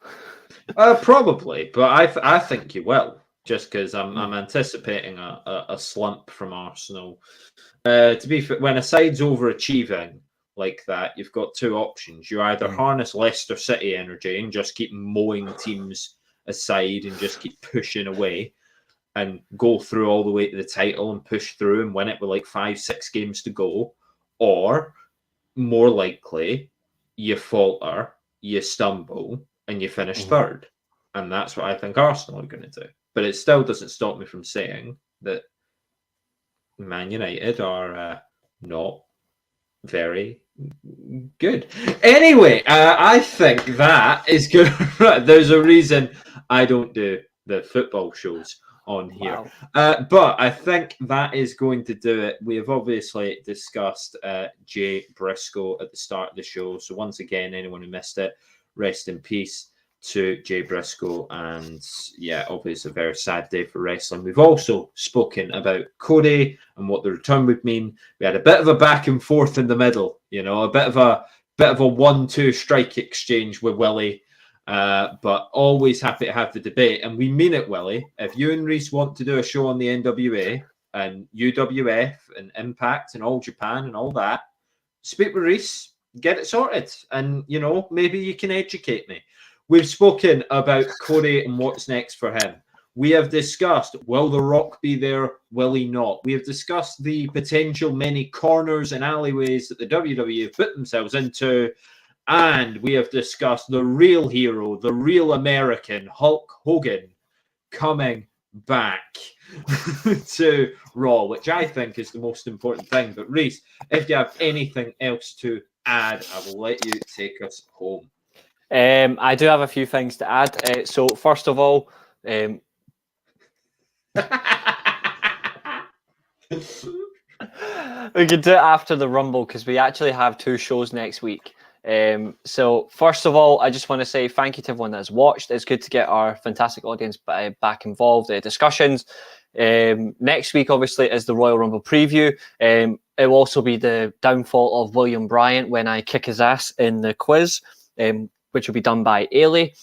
Probably, but I think you will, just because I'm anticipating a slump from Arsenal. To be fair, when a side's overachieving like that, you've got two options. You either harness Leicester City energy and just keep mowing teams aside and just keep pushing away and go through all the way to the title and push through and win it with like 5-6 games to go, or more likely you falter, you stumble, and you finish third. And that's what I think Arsenal are going to do. But it still doesn't stop me from saying that Man United are not very good. Anyway, I think that is good. There's a reason I don't do the football shows on here. Wow. But I think that is going to do it. We have obviously discussed Jay Briscoe at the start of the show. So once again, anyone who missed it, rest in peace to Jay Briscoe. And obviously a very sad day for wrestling. We've also spoken about Cody and what the return would mean. We had a bit of a back and forth in the middle, a bit of a 1-2 strike exchange with Willie. But always happy to have the debate, and we mean it, Willie. If you and Reece want to do a show on the NWA and UWF and Impact and All Japan and all that, speak with Reece, get it sorted, and maybe you can educate me. We've spoken about Cody and what's next for him. We have discussed, will The Rock be there? Will he not? We have discussed the potential many corners and alleyways that the WWE have put themselves into. And we have discussed the real hero, the real American, Hulk Hogan, coming back to Raw, which I think is the most important thing. But Reece, if you have anything else to add, I will let you take us home. I do have a few things to add. So first of all, we can do it after the Rumble because we actually have 2 shows next week. So first of all, I just want to say thank you to everyone that's watched. It's good to get our fantastic audience back involved in discussions. Next week, obviously, is the Royal Rumble preview. It will also be the downfall of William Bryant when I kick his ass in the quiz, which will be done by Eilidh.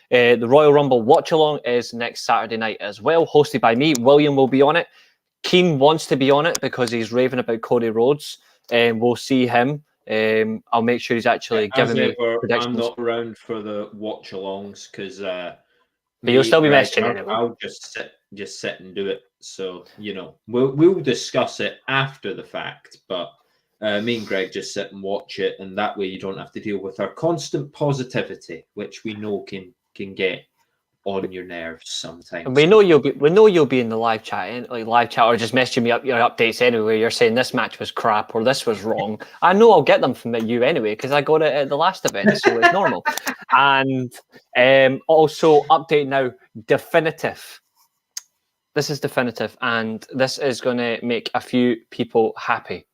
The Royal Rumble watch along is next Saturday night as well, hosted by me. William will be on it. Keane wants to be on it because he's raving about Cody Rhodes, and we'll see him. I'll make sure he's actually giving me predictions. I'm not around for the watch-alongs because but you'll still be messaging anyway. I'll just sit and do it. So we'll discuss it after the fact. But me and Greg just sit and watch it, and that way you don't have to deal with our constant positivity, which we know can get on your nerves sometimes. And we know you'll be in the live chat, or just messaging me up your updates anyway. You're saying this match was crap or this was wrong. I know I'll get them from you anyway because I got it at the last event, so it's normal. And also update now, definitive. This is definitive, and this is going to make a few people happy.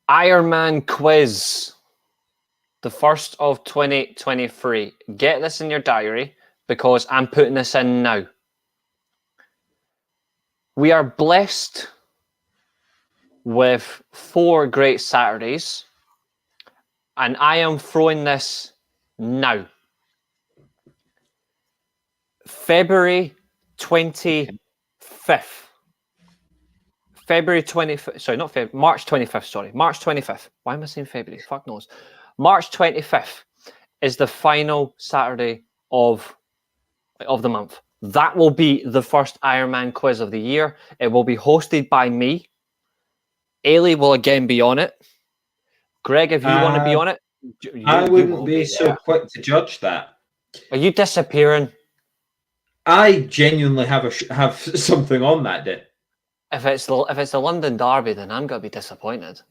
Ironman quiz, the first of 2023. Get this in your diary because I'm putting this in now. We are blessed with 4 great Saturdays, and I am throwing this now. February 25th. February 25th. Sorry, not February. March 25th. Sorry, March 25th. Why am I saying February? Fuck knows. March 25th is the final Saturday of the month. That will be the first Ironman quiz of the year. It will be hosted by me. Eilidh will again be on it. Greg, if you want to be on it, I wouldn't be so quick to judge that. Are you disappearing? I genuinely have something on that day. If it's the London Derby, then I'm going to be disappointed.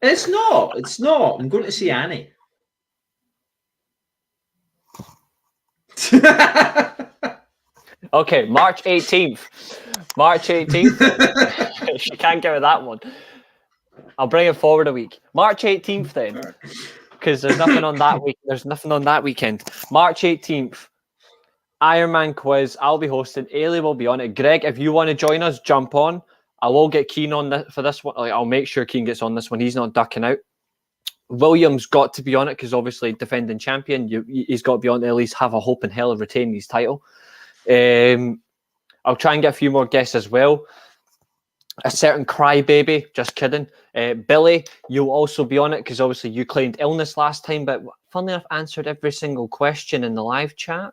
It's not. It's not. I'm going to see Annie. Okay, March 18th. March 18th. She can't get with that one. I'll bring it forward a week. March 18th then, because there's nothing on that week. There's nothing on that weekend. March 18th, Ironman quiz. I'll be hosting. Eilidh will be on it. Greg, if you want to join us, jump on. I will get Keane on for this one. I'll make sure Keane gets on this one. He's not ducking out. William's got to be on it because obviously defending champion. He's got to be on to at least have a hope in hell of retaining his title. I'll try and get a few more guests as well. A certain crybaby, just kidding. Billy, you'll also be on it because obviously you claimed illness last time, but funnily enough, answered every single question in the live chat.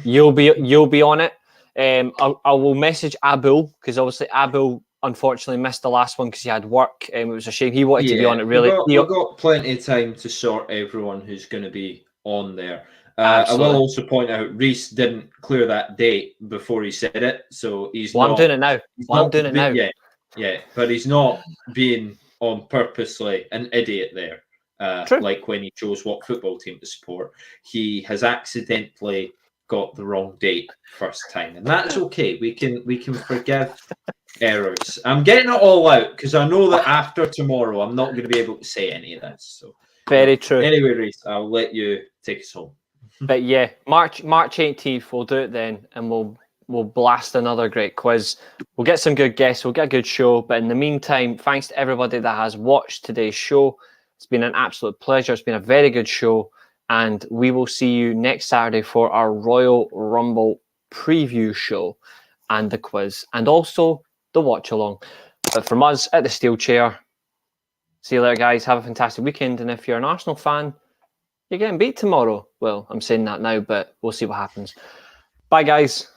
You'll be on it. I will message Abul because obviously Abul unfortunately missed the last one because he had work. It was a shame. He wanted to be on it. Really, we've got plenty of time to sort everyone who's going to be on there. I will also point out Reece didn't clear that date before he said it, so he's. I'm doing it now. I'm doing it now. Yeah, but he's not being on purposely an idiot there. Like when he chose what football team to support, he has accidentally got the wrong date first time, and that's okay. We can forgive errors. I'm getting it all out because I know that after tomorrow I'm not going to be able to say any of this. So very true. Anyway, Reece, I'll let you take us home. But yeah, March 18th, we'll do it then, and we'll blast another great quiz. We'll get some good guests. We'll get a good show. But in the meantime, thanks to everybody that has watched today's show. It's been an absolute pleasure. It's been a very good show. And we will see you next Saturday for our Royal Rumble preview show and the quiz and also the watch along. But from us at the Steekchair, see you later, guys. Have a fantastic weekend. And if you're an Arsenal fan, you're getting beat tomorrow. Well, I'm saying that now, but we'll see what happens. Bye, guys.